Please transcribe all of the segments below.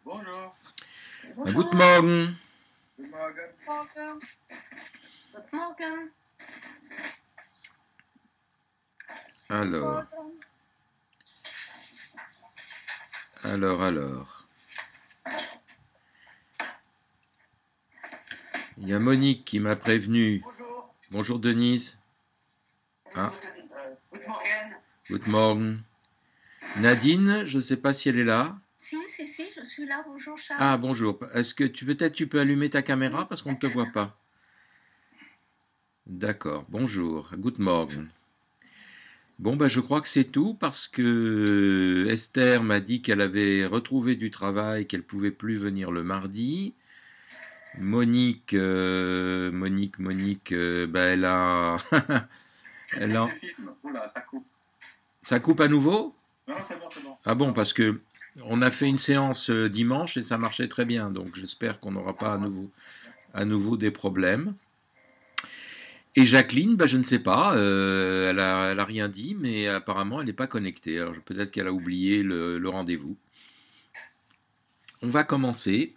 Bonjour. Guten Morgen. Guten Morgen. Morgen. Guten Morgen. Alors, alors. Il y a Monique qui m'a prévenu. Bonjour. Bonjour Denise. Ah. Guten Morgen. Guten Morgen. Nadine, je ne sais pas si elle est là. Si, je suis là. Bonjour Charles. Ah, bonjour. Est-ce que tu peux allumer ta caméra parce qu'on ne te voit pas? D'accord. Bonjour. Guten Morgen. Bon, ben, je crois que c'est tout parce que Esther m'a dit qu'elle avait retrouvé du travail, qu'elle pouvait plus venir le mardi. Monique, ben, elle a... elle a... Oula, ça coupe. Ça coupe à nouveau? Non, c'est bon, c'est bon. Ah bon, parce que on a fait une séance dimanche et ça marchait très bien, donc j'espère qu'on n'aura pas à nouveau des problèmes. Et Jacqueline, ben je ne sais pas, elle a rien dit, mais apparemment elle n'est pas connectée. Alors peut-être qu'elle a oublié le rendez-vous. On va commencer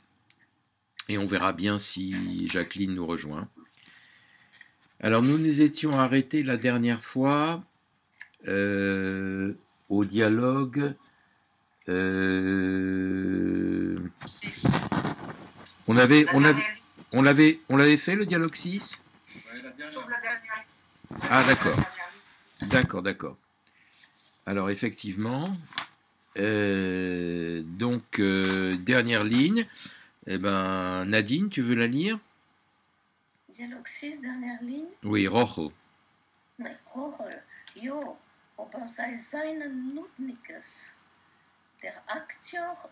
et on verra bien si Jacqueline nous rejoint. Alors nous étions arrêtés la dernière fois au dialogue. On l'avait fait le dialogue 6? Ah d'accord. Alors effectivement, dernière ligne. Eh ben Nadine, tu veux la lire? Dialogue 6, dernière ligne. Oui, Rojo. Rochel, jo, aber sei seinen Nutnikes. Der Akteur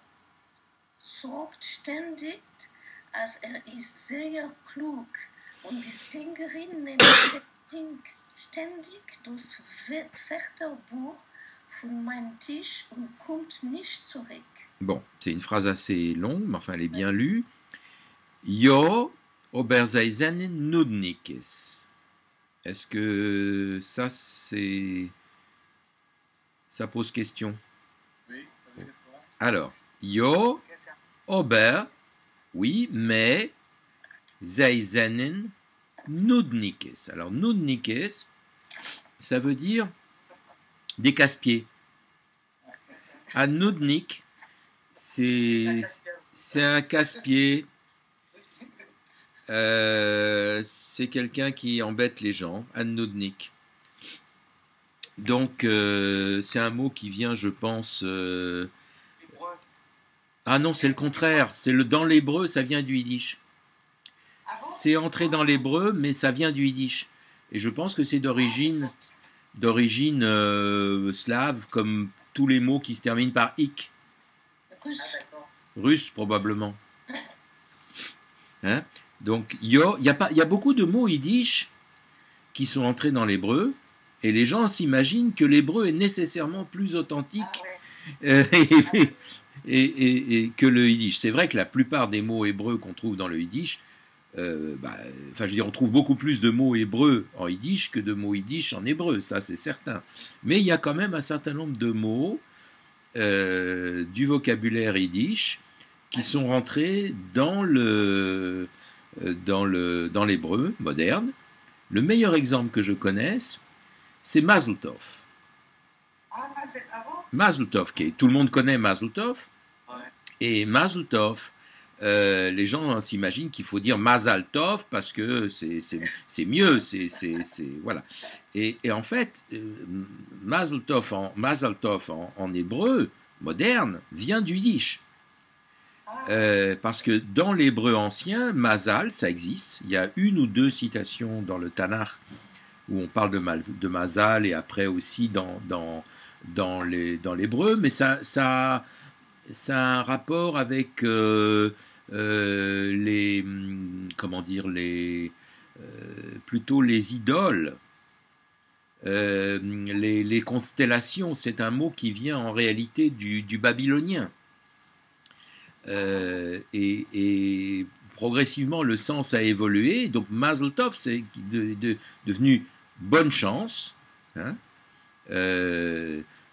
sorgt ständig, als ist sehr klug. Und die Sängerin nimmt ständig das Wörterbuch von meinem Tisch und kommt nicht zurück. Bon, c'est une phrase assez longue, mais enfin elle est bien lue. Jo, aber sei seinen Nudnikes. Est-ce que ça pose question? Oui, ça veut dire quoi? Alors, jo, aber, oui, mais sei seinen Nudnikes. Alors, Nudnikes, ça veut dire des casse-pieds. Un Nudnik, c'est un casse-pied. C'est quelqu'un qui embête les gens, un Nudnik. Donc, c'est un mot qui vient, je pense... Ah non, c'est le contraire. Dans l'hébreu, ça vient du yiddish. C'est entré dans l'hébreu, mais ça vient du yiddish. Et je pense que c'est d'origine slave, comme tous les mots qui se terminent par ik. Russe, probablement. Hein? Donc, il y a beaucoup de mots yiddish qui sont entrés dans l'hébreu, et les gens s'imaginent que l'hébreu est nécessairement plus authentique et que le yiddish. C'est vrai que la plupart des mots hébreux qu'on trouve dans le yiddish, on trouve beaucoup plus de mots hébreux en yiddish que de mots yiddish en hébreu, ça c'est certain. Mais il y a quand même un certain nombre de mots du vocabulaire yiddish qui sont rentrés dans l'hébreu moderne. Le meilleur exemple que je connaisse, c'est Mazel Tov. Mazel Tov, tout le monde connaît Mazel Tov. Et Mazel Tov, les gens s'imaginent qu'il faut dire Mazal Tov parce que c'est mieux, voilà. Et en fait, Mazel Tov en hébreu moderne vient du yiddish. Parce que dans l'hébreu ancien, Mazal, ça existe. Il y a une ou deux citations dans le Tanakh où on parle de Mazal et après aussi dans l'hébreu, mais ça a un rapport avec plutôt les idoles, les constellations. C'est un mot qui vient en réalité du babylonien. Et progressivement le sens a évolué, donc Mazel Tov c'est devenu bonne chance, hein,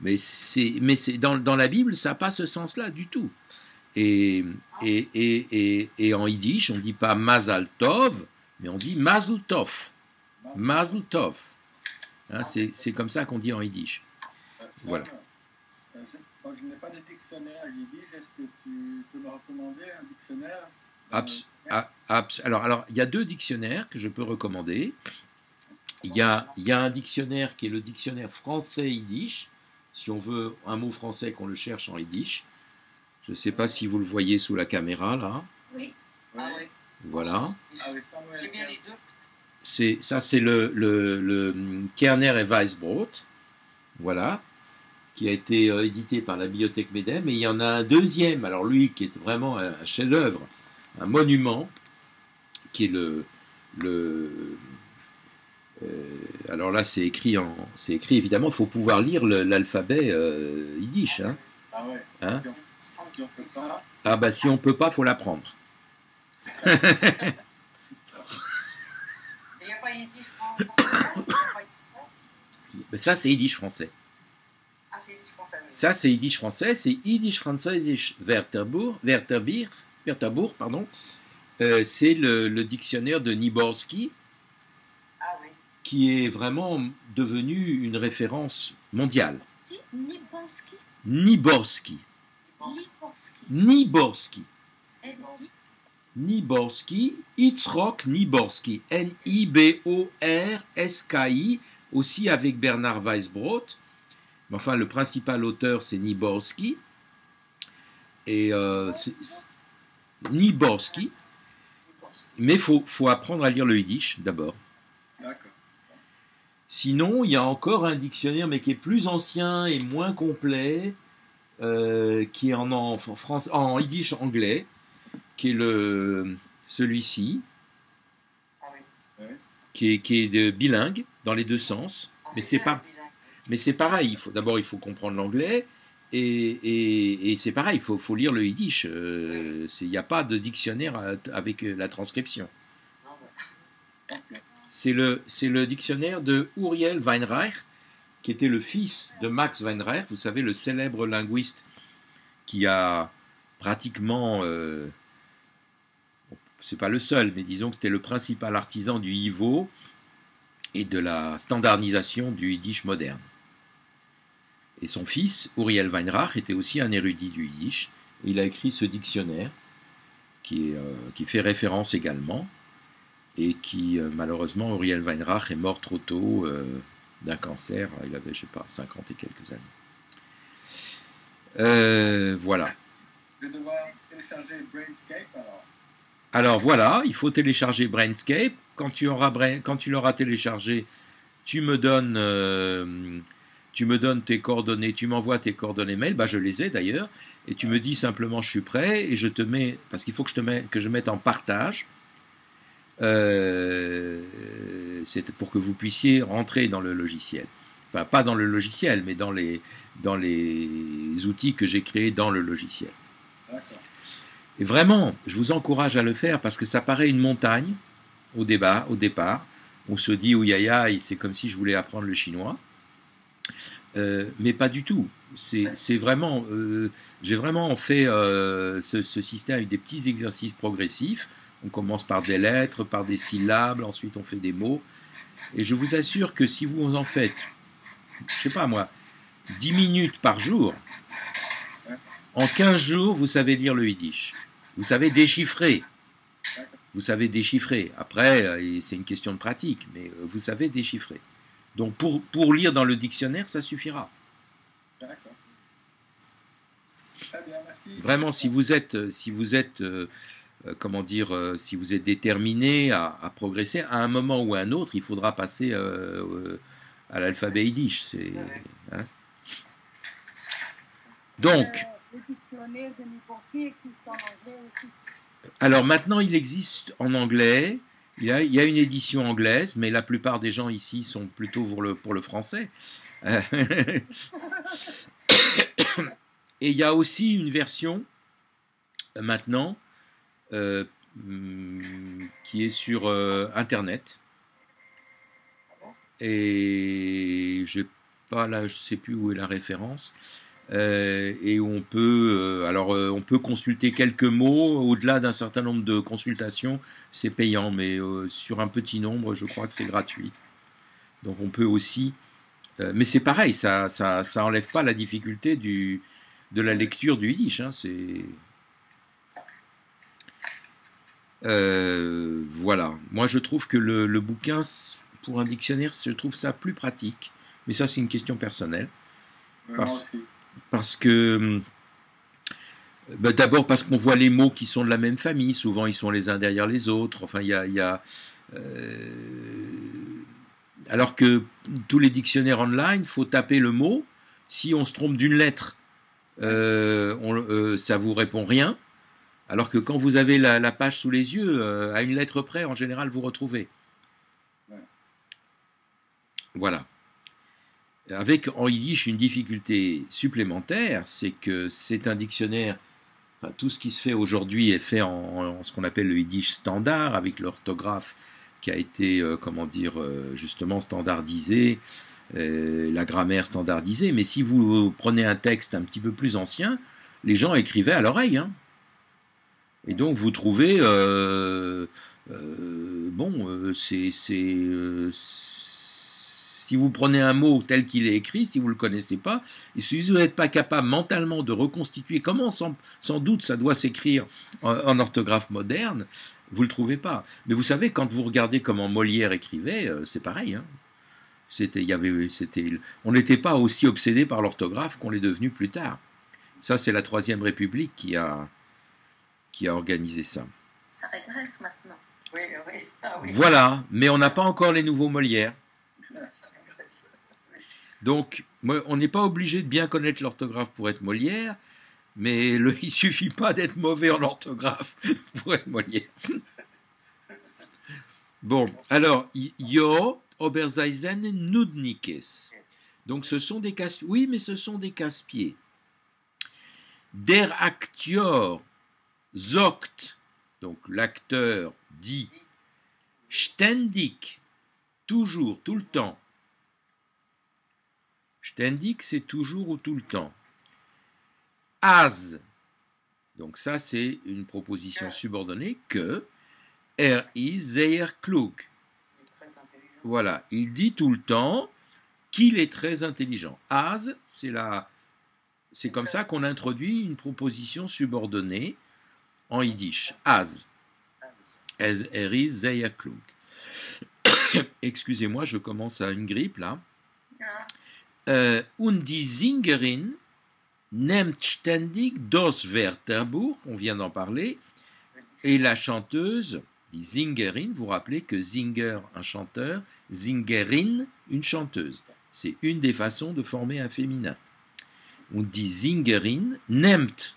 mais c'est dans la Bible ça n'a pas ce sens là du tout, Et, et en yiddish, on ne dit pas Mazal Tov, mais on dit Mazel Tov. Mazel Tov. Hein, c'est comme ça qu'on dit en yiddish. Voilà. Je n'ai pas de dictionnaire yiddish. Est-ce que tu peux me recommander un dictionnaire? Alors, il y a 2 dictionnaires que je peux recommander. Il y a un dictionnaire qui est le dictionnaire français-yiddish. Si on veut un mot français, qu'on le cherche en yiddish. Je ne sais pas si vous le voyez sous la caméra, là. Oui. Oui. Voilà. J'ai bien les deux. Ça, c'est le Kerner et Weisbrot. Voilà. Qui a été édité par la Bibliothèque Médem. Et il y en a un deuxième, alors lui, qui est vraiment un chef-d'œuvre, un monument, qui est alors là, c'est écrit évidemment, il faut pouvoir lire l'alphabet yiddish. Hein. Ah ouais. Hein? Si on peut pas. Ah bah si on peut pas, faut l'apprendre. Il n'y a pas yiddish français. Ça, c'est yiddish français. Ah, c'est yiddish français. Oui. Ça, c'est yiddish français, c'est yiddish französisch Wörterbuch, pardon. C'est le dictionnaire de Niborski, Ah oui. qui est vraiment devenu une référence mondiale. Niborski. Niborski. Niborski. Niborski. N-I. Niborski, Yitzhak Niborski, Niborski, aussi avec Bernard Weisbrot. Mais enfin, le principal auteur, c'est Niborski. Et Niborski. Mais il faut apprendre à lire le yiddish d'abord. D'accord. Sinon, il y a encore un dictionnaire, mais qui est plus ancien et moins complet, qui est en yiddish anglais, qui est celui-ci, Ah oui. qui est bilingue dans les 2 sens. Ah, Mais c'est bien, pas, mais c'est pareil. D'abord, il faut comprendre l'anglais. Et c'est pareil, il faut lire le yiddish. Il n'y a pas de dictionnaire avec la transcription. Non, ouais. C'est le dictionnaire de Uriel Weinreich, qui était le fils de Max Weinreich, vous savez, le célèbre linguiste qui a pratiquement, c'est pas le seul, mais disons que c'était le principal artisan du Ivo et de la standardisation du yiddish moderne. Et son fils, Uriel Weinreich, était aussi un érudit du yiddish. Il a écrit ce dictionnaire qui fait référence également et qui, malheureusement, Uriel Weinreich est mort trop tôt d'un cancer. Il avait, je sais pas, 50 et quelques années. Voilà. Je vais devoir télécharger Brainscape alors. Alors voilà, il faut télécharger Brainscape. Quand tu l'auras téléchargé, tu me donnes tes coordonnées, tu m'envoies tes coordonnées mail, je les ai d'ailleurs, et tu me dis simplement je suis prêt, et je te mets, parce qu'il faut que je mette en partage, c'est pour que vous puissiez rentrer dans le logiciel. Enfin, pas dans le logiciel, mais dans les outils que j'ai créés dans le logiciel. D'accord. Et vraiment, je vous encourage à le faire, parce que ça paraît une montagne, au départ. On se dit, ouïaïa, c'est comme si je voulais apprendre le chinois. Mais pas du tout. C'est vraiment, j'ai vraiment fait ce système avec des petits exercices progressifs. On commence par des lettres, par des syllabes, ensuite on fait des mots. Et je vous assure que si vous en faites, je sais pas moi, 10 minutes par jour, en 15 jours, vous savez lire le yiddish. Vous savez déchiffrer. Vous savez déchiffrer. Après, c'est une question de pratique, mais vous savez déchiffrer. Donc pour lire dans le dictionnaire, ça suffira. D'accord. Très bien, merci. Vraiment, si vous êtes déterminé à progresser, à un moment ou à un autre, il faudra passer à l'alphabet yiddish. Hein. Donc, le dictionnaire de Niborski existe en anglais aussi. Alors maintenant, il existe en anglais. Il y a une édition anglaise, mais la plupart des gens ici sont plutôt pour le français. Et il y a aussi une version maintenant qui est sur Internet. Et je sais plus où est la référence. et on peut, on peut consulter quelques mots. Au-delà d'un certain nombre de consultations, c'est payant, mais sur un petit nombre, je crois que c'est gratuit. Donc on peut aussi, mais c'est pareil, ça enlève pas la difficulté de la lecture du yiddish. Hein, voilà. Moi, je trouve que le bouquin pour un dictionnaire, je trouve ça plus pratique. Mais ça, c'est une question personnelle. Parce que d'abord parce qu'on voit les mots qui sont de la même famille. Souvent, ils sont les uns derrière les autres. Enfin, alors que tous les dictionnaires online, faut taper le mot. Si on se trompe d'une lettre, ça vous répond rien. Alors que quand vous avez la page sous les yeux, à une lettre près, en général, vous retrouvez. Voilà. Avec en yiddish une difficulté supplémentaire, c'est que c'est un dictionnaire. Enfin, tout ce qui se fait aujourd'hui est fait en ce qu'on appelle le yiddish standard, avec l'orthographe qui a été, justement standardisée, la grammaire standardisée. Mais si vous prenez un texte un petit peu plus ancien, les gens écrivaient à l'oreille, hein. Et donc vous trouvez, si vous prenez un mot tel qu'il est écrit, si vous ne le connaissez pas, et si vous n'êtes pas capable mentalement de reconstituer comment sans doute ça doit s'écrire en orthographe moderne, vous ne le trouvez pas. Mais vous savez, quand vous regardez comment Molière écrivait, c'est pareil. Hein. On n'était pas aussi obsédé par l'orthographe qu'on l'est devenu plus tard. Ça, c'est la Troisième République qui a organisé ça. Ça régresse maintenant. Oui. Ah, oui. Voilà, mais on n'a pas encore les nouveaux Molières. Ça régresse. Donc, on n'est pas obligé de bien connaître l'orthographe pour être Molière, mais il suffit pas d'être mauvais en orthographe pour être Molière. Bon, alors, yo Oberseisen Nudnikes. Donc, ce sont des casse-pieds. Oui, mais ce sont des casse-pieds. Der Akteur sagt, donc l'acteur dit, ständig, toujours, tout le temps. Ständig, c'est toujours ou tout le temps. As, donc ça c'est une proposition subordonnée que ist sehr klug. Voilà, il dit tout le temps qu'il est très intelligent. As, c'est comme ça qu'on introduit une proposition subordonnée en yiddish. As. Ist sehr klug. Excusez-moi, je commence à une grippe là. Und die Singerin nimmt ständig das Wörterbuch, on vient d'en parler, et la chanteuse, die Singerin, vous rappelez que Singer, un chanteur, Singerin, une chanteuse. C'est une des façons de former un féminin. Und die Singerin nimmt,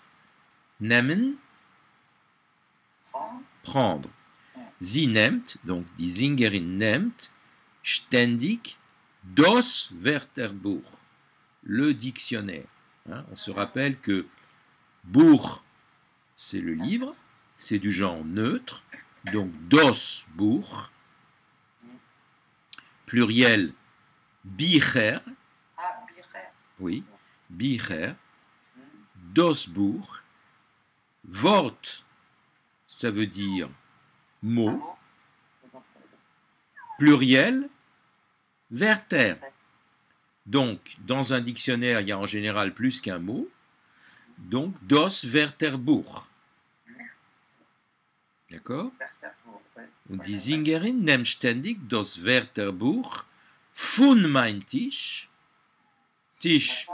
nehmen, prendre. Sie nimmt, donc die Singerin nimmt, ständig, das Wörterbuch, le dictionnaire. Hein, on se rappelle que Buch, c'est le livre, c'est du genre neutre, donc das Buch, pluriel Bicher, oui, Bicher, das Buch, Wort, ça veut dire mot, pluriel Wörter. Donc, dans un dictionnaire, il y a en général plus qu'un mot. Donc, das Wörterbuch. D'accord? Und die Singerin nimmt ständig das Wörterbuch von mein Tisch. Tisch,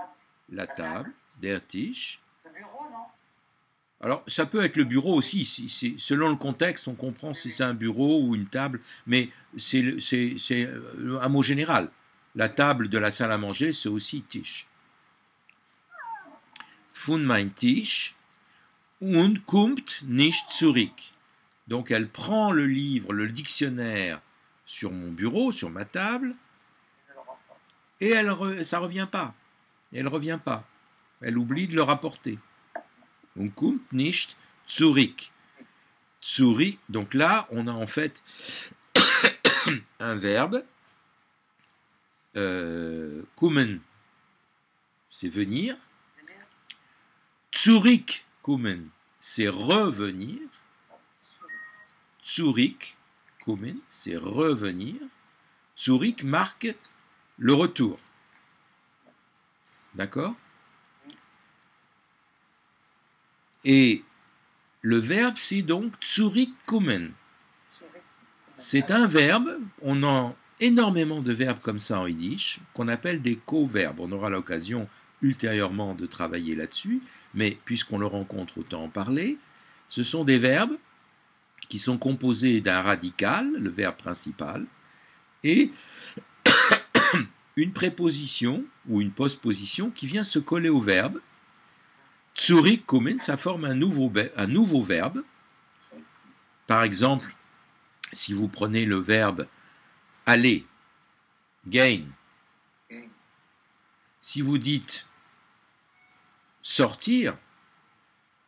la table, der Tisch. Le bureau, non? Alors, ça peut être le bureau aussi. Selon le contexte, on comprend si c'est un bureau ou une table, mais c'est un mot général. La table de la salle à manger, c'est aussi Tisch. Von mein Tisch und kommt nicht zurück. Donc, elle prend le livre, le dictionnaire sur mon bureau, sur ma table, et ça revient pas. Elle revient pas. Elle oublie de le rapporter. Und kommt nicht zurück. Zurück, donc là, on a en fait un verbe. Kommen, c'est venir. Zurückkommen, c'est revenir. Zurückkommen, c'est revenir. Zurück marque le retour. D'accord? Et le verbe, c'est donc zurückkommen. C'est un verbe, on a énormément de verbes comme ça en yiddish, qu'on appelle des co-verbes. On aura l'occasion ultérieurement de travailler là-dessus, mais puisqu'on le rencontre, autant en parler. Ce sont des verbes qui sont composés d'un radical, le verbe principal, et une préposition ou une postposition qui vient se coller au verbe. Zurückkommen, ça forme un nouveau verbe. Par exemple, si vous prenez le verbe aller, gehen, si vous dites sortir,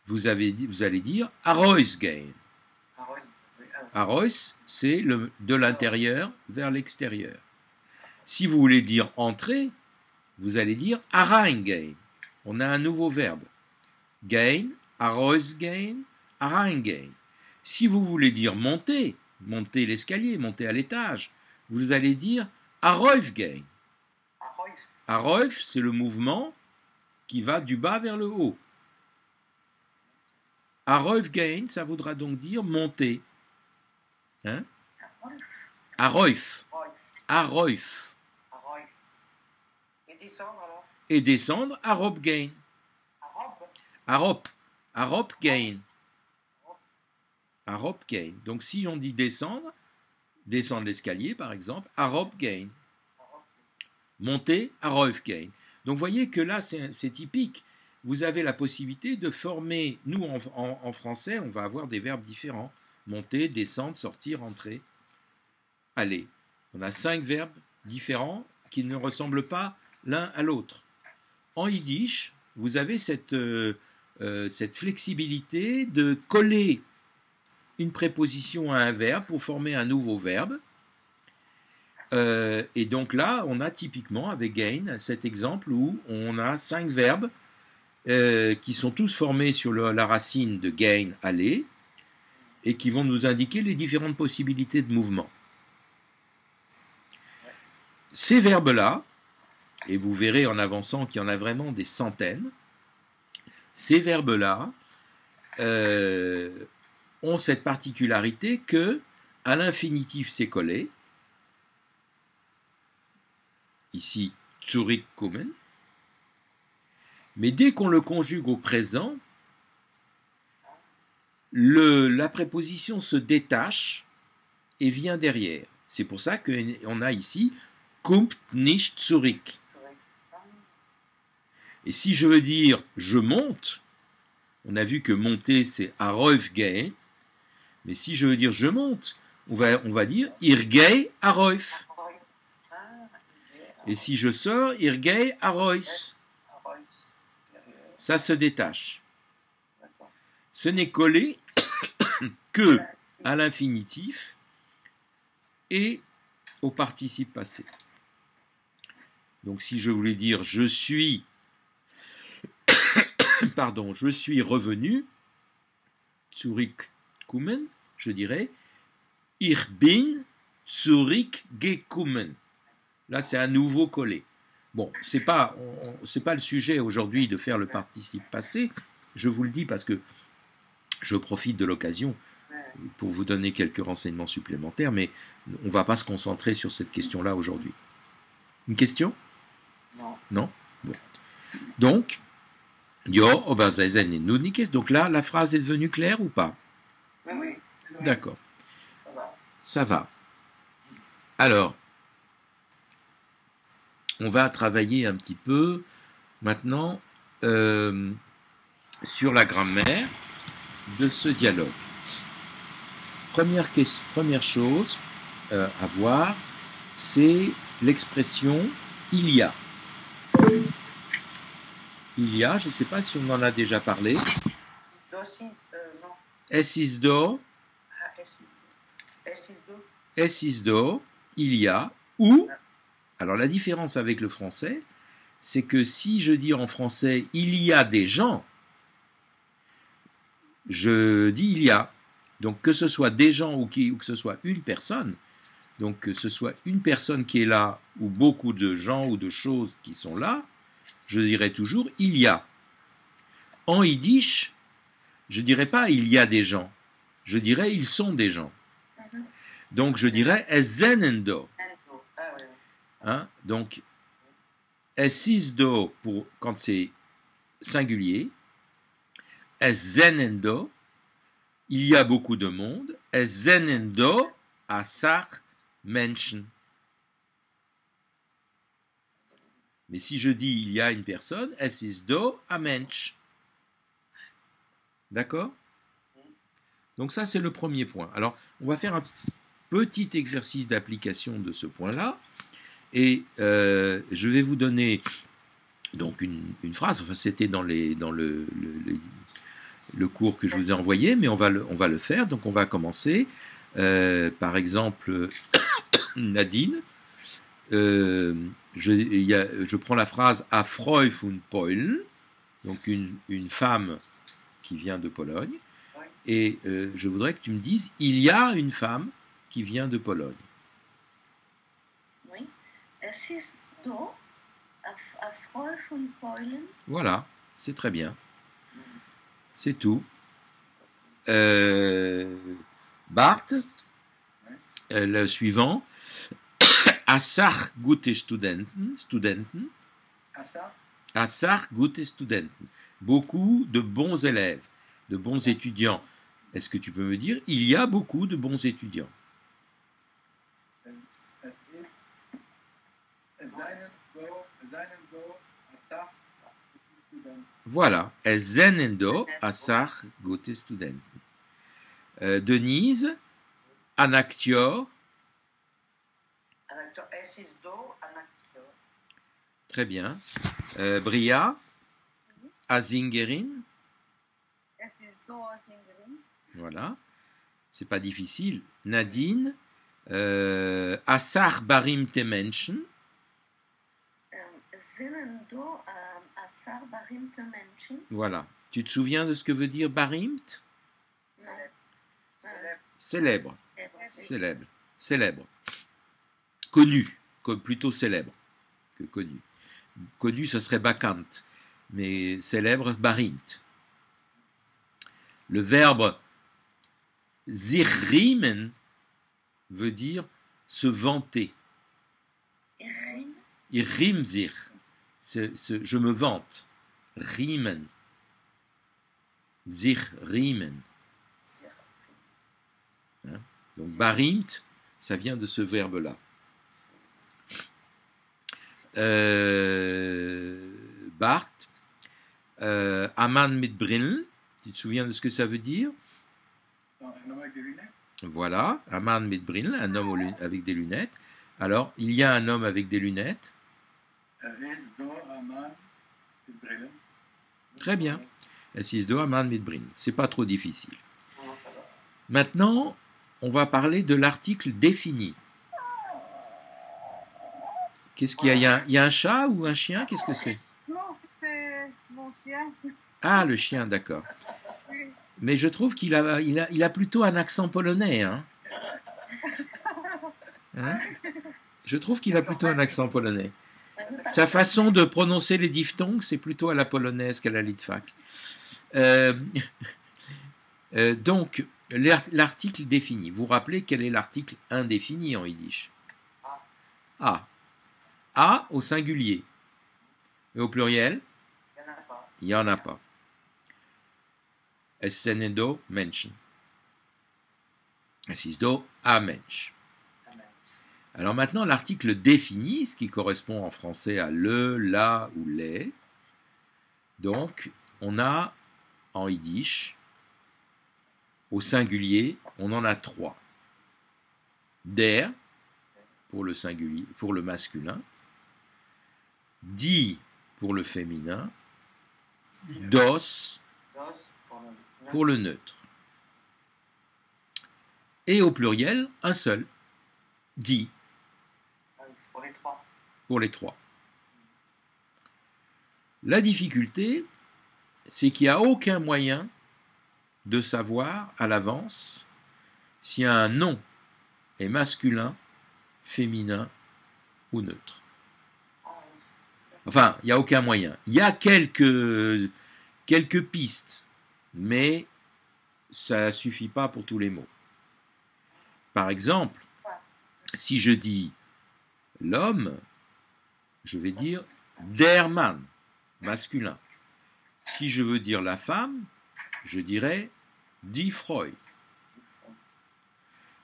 vous allez dire herausgehen. Heraus, c'est de l'intérieur vers l'extérieur. Si vous voulez dire entrer, vous allez dire hereingehen. On a un nouveau verbe. Gehen, herausgehen, hereingehen. Si vous voulez dire monter l'escalier, monter à l'étage, vous allez dire heraufgehen. Herauf, c'est le mouvement qui va du bas vers le haut. Heraufgehen, ça voudra donc dire monter. Hein? Herauf. Herauf. Et descendre, herabgehen. Herabgehen. Herabgehen. Donc si on dit descendre l'escalier par exemple, herabgehen. Monter, heraufgehen. Donc vous voyez que là c'est typique. Vous avez la possibilité de former, nous en français, on va avoir des verbes différents. Monter, descendre, sortir, entrer, aller. On a 5 verbes différents qui ne ressemblent pas l'un à l'autre. En yiddish, vous avez cette flexibilité de coller une préposition à un verbe pour former un nouveau verbe. Et donc là, on a typiquement avec gain cet exemple où on a 5 verbes qui sont tous formés sur la racine de gain, aller, et qui vont nous indiquer les différentes possibilités de mouvement. Ces verbes-là, et vous verrez en avançant qu'il y en a vraiment des centaines, ces verbes-là ont cette particularité que à l'infinitif c'est collé, ici zurückkommen, mais dès qu'on le conjugue au présent, la préposition se détache et vient derrière. C'est pour ça qu'on a ici kommt nicht zurück. Et si je veux dire je monte, on a vu que monter c'est heraufgehen, mais si je veux dire je monte, on va dire ich gehe herauf. Et si je sors, ich gehe heraus. Ça se détache. Ce n'est collé que à l'infinitif et au participe passé. Donc si je voulais dire je suis revenu, zurückkommen, je dirais ich bin zurückgekommen. Là c'est à nouveau collé. Bon, c'est pas le sujet aujourd'hui de faire le participe passé. Je vous le dis parce que je profite de l'occasion pour vous donner quelques renseignements supplémentaires, mais on ne va pas se concentrer sur cette question-là aujourd'hui. Une question? Non? Bon. Donc, donc là, la phrase est devenue claire ou pas? Oui. D'accord. Ça va. Alors, on va travailler un petit peu maintenant sur la grammaire de ce dialogue. Première chose à voir, c'est l'expression il y a. Il y a, je ne sais pas si on en a déjà parlé. Es ist do. Es ist do. Il y a. Ou. Alors la différence avec le français, c'est que si je dis en français il y a des gens, je dis il y a. Donc que ce soit des gens ou que ce soit une personne, donc que ce soit une personne qui est là ou beaucoup de gens ou de choses qui sont là, je dirais toujours il y a. En yiddish, je dirais pas il y a des gens, je dirais ils sont des gens. Donc je dirais es sind do. Ah oui. Hein? Donc es is do pour quand c'est singulier, es sind do. Il y a beaucoup de monde. Es sind do asar Menschen. Mais si je dis il y a une personne, es ist do a Mensch. D'accord? Donc ça c'est le premier point. Alors on va faire un petit exercice d'application de ce point-là. Et je vais vous donner donc une phrase. Enfin c'était dans le cours que je vous ai envoyé, mais on va le faire. Donc on va commencer. Par exemple, Nadine, je prends la phrase A Frau von Polen, donc une femme qui vient de Pologne, et je voudrais que tu me dises il y a une femme qui vient de Pologne. Oui. Es ist do a Frau von Polen. Voilà, c'est très bien. C'est tout. Bart, le suivant. Assar gute Studenten. Assar gute Studenten. Beaucoup de bons élèves, de bons étudiants. Est-ce que tu peux me dire, il y a beaucoup de bons étudiants? Voilà. Es sind do assar gute Studenten. Denise, un acteur. Es ist do un acteur. Très bien. Bria, a Zingerin. Es ist do a Sängerin. Voilà. C'est pas difficile. Nadine, Assar barimte Menschen. Sind do asar barimte Menschen. Voilà. Tu te souviens de ce que veut dire barimt? Célèbre. Célèbre. Célèbre. Connu. Plutôt célèbre que connu. Connu, ce serait bakant. Mais célèbre, barimt. Le verbe sich riemen veut dire se vanter. Rim. Ich riem sich. Je me vante. Riemen. Sich riemen. Hein? Donc barimt, ça vient de ce verbe-là. Bart, Aman mit Brillen, tu te souviens de ce que ça veut dire? Un homme avec des lunettes. Voilà, Aman mit Brillen, un homme avec des lunettes. Alors, il y a un homme avec des lunettes. Es do un Mann mit Brillen. Très bien. Es ist do Aman mit Brillen. C'est pas trop difficile. Non, ça va. Maintenant, on va parler de l'article défini. Qu'est-ce qu'il y a? Il y a un chat ou un chien? Qu'est-ce que c'est? Non, c'est mon chien. Ah, le chien, d'accord. Oui. Mais je trouve qu'il a plutôt un accent polonais. Hein? Hein? Je trouve qu'il a plutôt un accent polonais. Sa façon de prononcer les diphtongues, c'est plutôt à la polonaise qu'à la litvak. Donc, l'article défini. Vous vous rappelez quel est l'article indéfini en yiddish? A. A au singulier. Et au pluriel? Il n'y en a pas. Il n'y en a pas. Es sind do Menschen. Es ist do a Mensch. Alors maintenant, l'article défini, ce qui correspond en français à le, la ou les. Donc, on a en yiddish, au singulier, on en a 3. Der, pour le singulier, pour le masculin. Die, pour le féminin. Dos, Dos pour le neutre. Et au pluriel, un seul. Die, C'est pour les trois. pour les 3. La difficulté, c'est qu'il n'y a aucun moyen de savoir à l'avance si un nom est masculin, féminin ou neutre. Enfin, il n'y a aucun moyen. Il y a quelques pistes, mais ça ne suffit pas pour tous les mots. Par exemple, si je dis l'homme, je vais dire der Mann, masculin. Si je veux dire la femme, je dirais die Frau.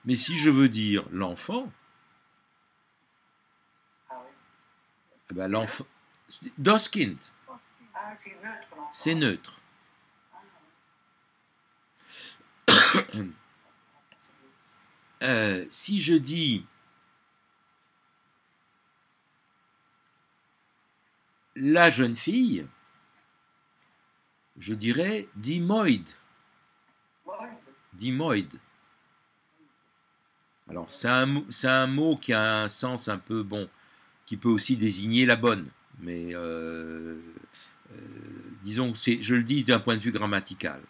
Mais si je veux dire l'enfant, eh ben l'enfant, das Kind, c'est neutre. Si je dis la jeune fille, je dirais die Mäud. Die Mäud. Alors, c'est un mot qui a un sens un peu bon, qui peut aussi désigner la bonne. Mais disons, je le dis d'un point de vue grammatical.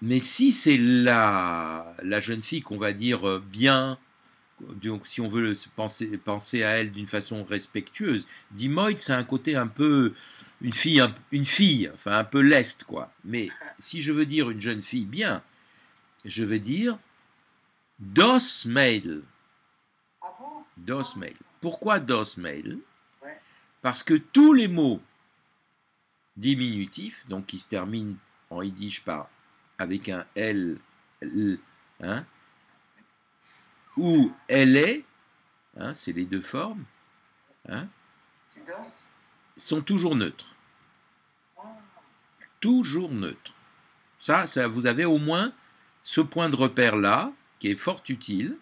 Mais si c'est la jeune fille qu'on va dire bien, donc si on veut penser à elle d'une façon respectueuse, die Mäud, c'est un côté un peu une fille, enfin un peu leste, quoi. Mais si je veux dire une jeune fille bien, je vais dire das Mädel. Das Mädel. Pourquoi das Mädel? Parce que tous les mots diminutifs, donc qui se terminent en yiddish avec un L, hein, ou elle est, hein, c'est les deux formes, hein, sont toujours neutres. Toujours neutres. Ça, vous avez au moins ce point de repère-là, qui est fort utile,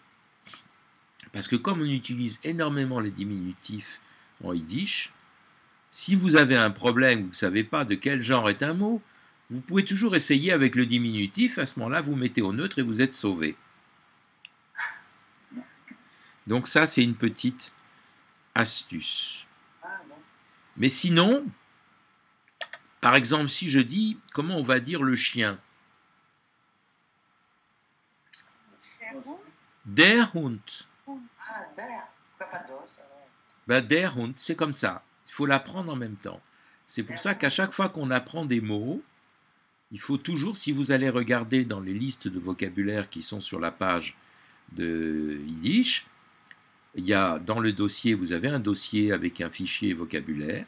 parce que comme on utilise énormément les diminutifs en yiddish, si vous avez un problème, vous ne savez pas de quel genre est un mot, vous pouvez toujours essayer avec le diminutif, à ce moment-là, vous mettez au neutre et vous êtes sauvé. Donc ça, c'est une petite astuce. Mais sinon, par exemple, si je dis, comment on va dire le chien? Der Hund. Ben, der Hund, c'est comme ça. Il faut l'apprendre en même temps. C'est pour ça qu'à chaque fois qu'on apprend des mots, il faut toujours, si vous allez regarder dans les listes de vocabulaire qui sont sur la page de Yiddish, il y a dans le dossier, vous avez un dossier avec un fichier vocabulaire.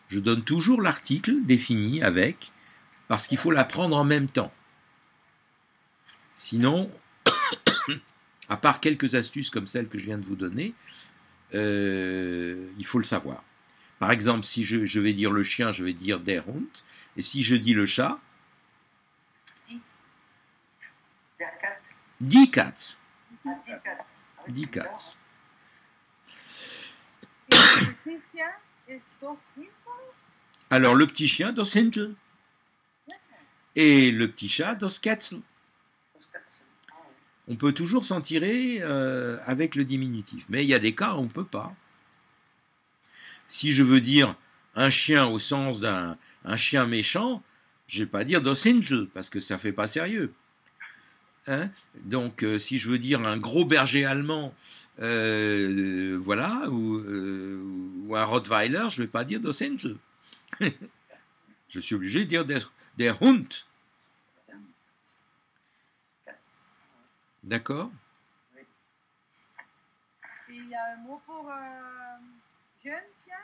Je donne toujours l'article défini avec, parce qu'il faut l'apprendre en même temps. Sinon, à part quelques astuces comme celles que je viens de vous donner, il faut le savoir. Par exemple, si je vais dire le chien, je vais dire der Hund. Et si je dis le chat, die Katz. Die Katz. Alors, le petit chien, das Hindel. Et le petit chat, das Kätzl. On peut toujours s'en tirer avec le diminutif. Mais il y a des cas où on ne peut pas. Si je veux dire un chien au sens d'un chien méchant, je ne vais pas dire das Hindel, parce que ça ne fait pas sérieux. Hein? Donc, si je veux dire un gros berger allemand, voilà, ou un Rottweiler, je ne vais pas dire das Hindel. Je suis obligé de dire der Hund. D'accord? Il y a un mot pour jeune chien,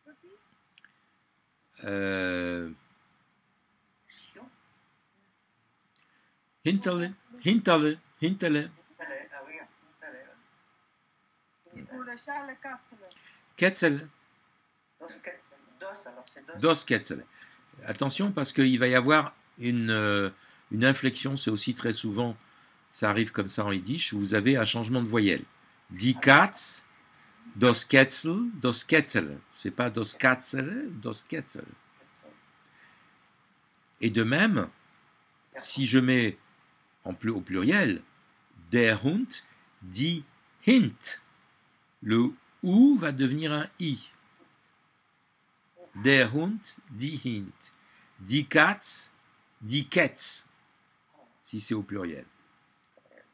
petit? Hinterle. Et pour le chat, le Ketzel. Das Ketzel. Attention parce qu'il va y avoir une inflexion, c'est aussi très souvent, ça arrive comme ça en yiddish, vous avez un changement de voyelle. Die Katz, das Ketzel, das Ketzel. C'est pas das Katzel, das Ketzel. Et de même, si je mets au pluriel, der Hund, die Hint, le OU va devenir un I. Der Hund, die Hint. Die Katz, die Ketz. si c'est au pluriel.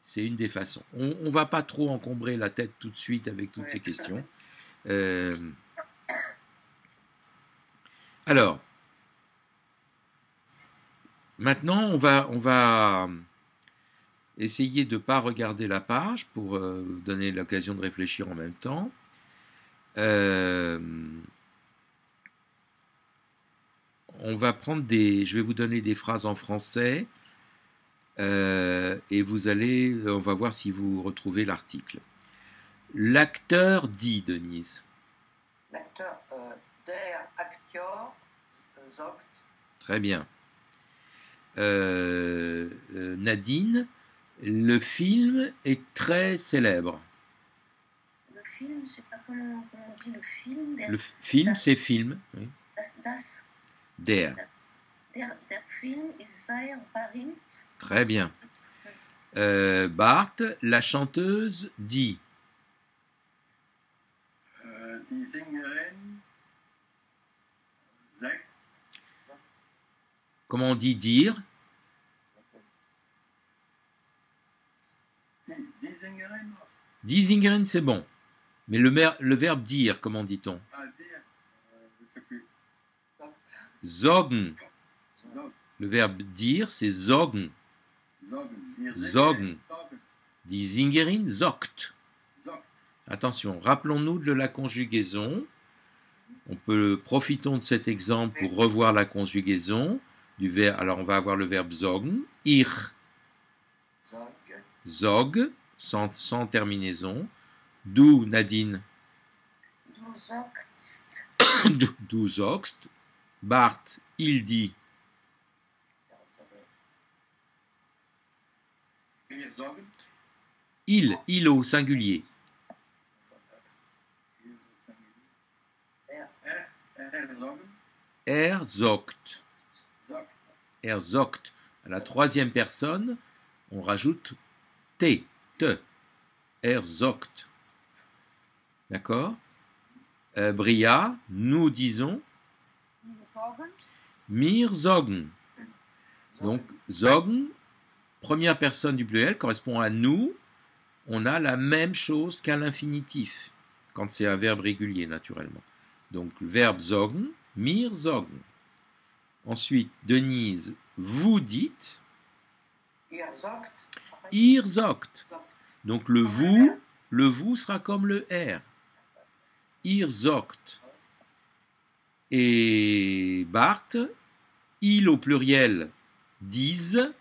C'est une des façons. On ne va pas trop encombrer la tête tout de suite avec toutes ces questions. Alors, maintenant, on va essayer de ne pas regarder la page pour vous donner l'occasion de réfléchir en même temps. On va prendre je vais vous donner des phrases en français et on va voir si vous retrouvez l'article. L'acteur dit, Denise. L'acteur, der Akteur sagt. Très bien. Nadine, le film est très célèbre. Le film, je ne sais pas comment on dit le film. Le film, c'est film. Oui. Der Film ist sehr berühmt. Très bien. Bart, la chanteuse dit. Die Sängerin sagt. Comment on dit dire? Die Sängerin. Die Sängerin, c'est bon. Mais le verbe dire, comment dit-on? Ah, dire. Je ne sais plus. Sorgen. Sorgen. Le verbe dire, c'est sorgen. Sorgen. Sorgen. Die Sängerin sagt. Sagt. Attention, rappelons-nous de la conjugaison. Profitons de cet exemple pour revoir la conjugaison du verbe. Alors, on va avoir le verbe sorgen. Ich. Zog, sans terminaison. Du, Nadine. Du sagst. Du sagst. Bart, il dit. Il au singulier. Sagt. Sagt. À la troisième personne, on rajoute te. Sagt. D'accord? Bria, nous disons. Wir sagen. Donc, sagen, première personne du pluriel, correspond à nous. On a la même chose qu'à l'infinitif, quand c'est un verbe régulier, naturellement. Donc, le verbe sagen, wir sagen. Ensuite, Denise, vous dites. Ihr sagt. Donc, le vous sera comme le R. Ihr sagt. Et Bart, il au pluriel, disent.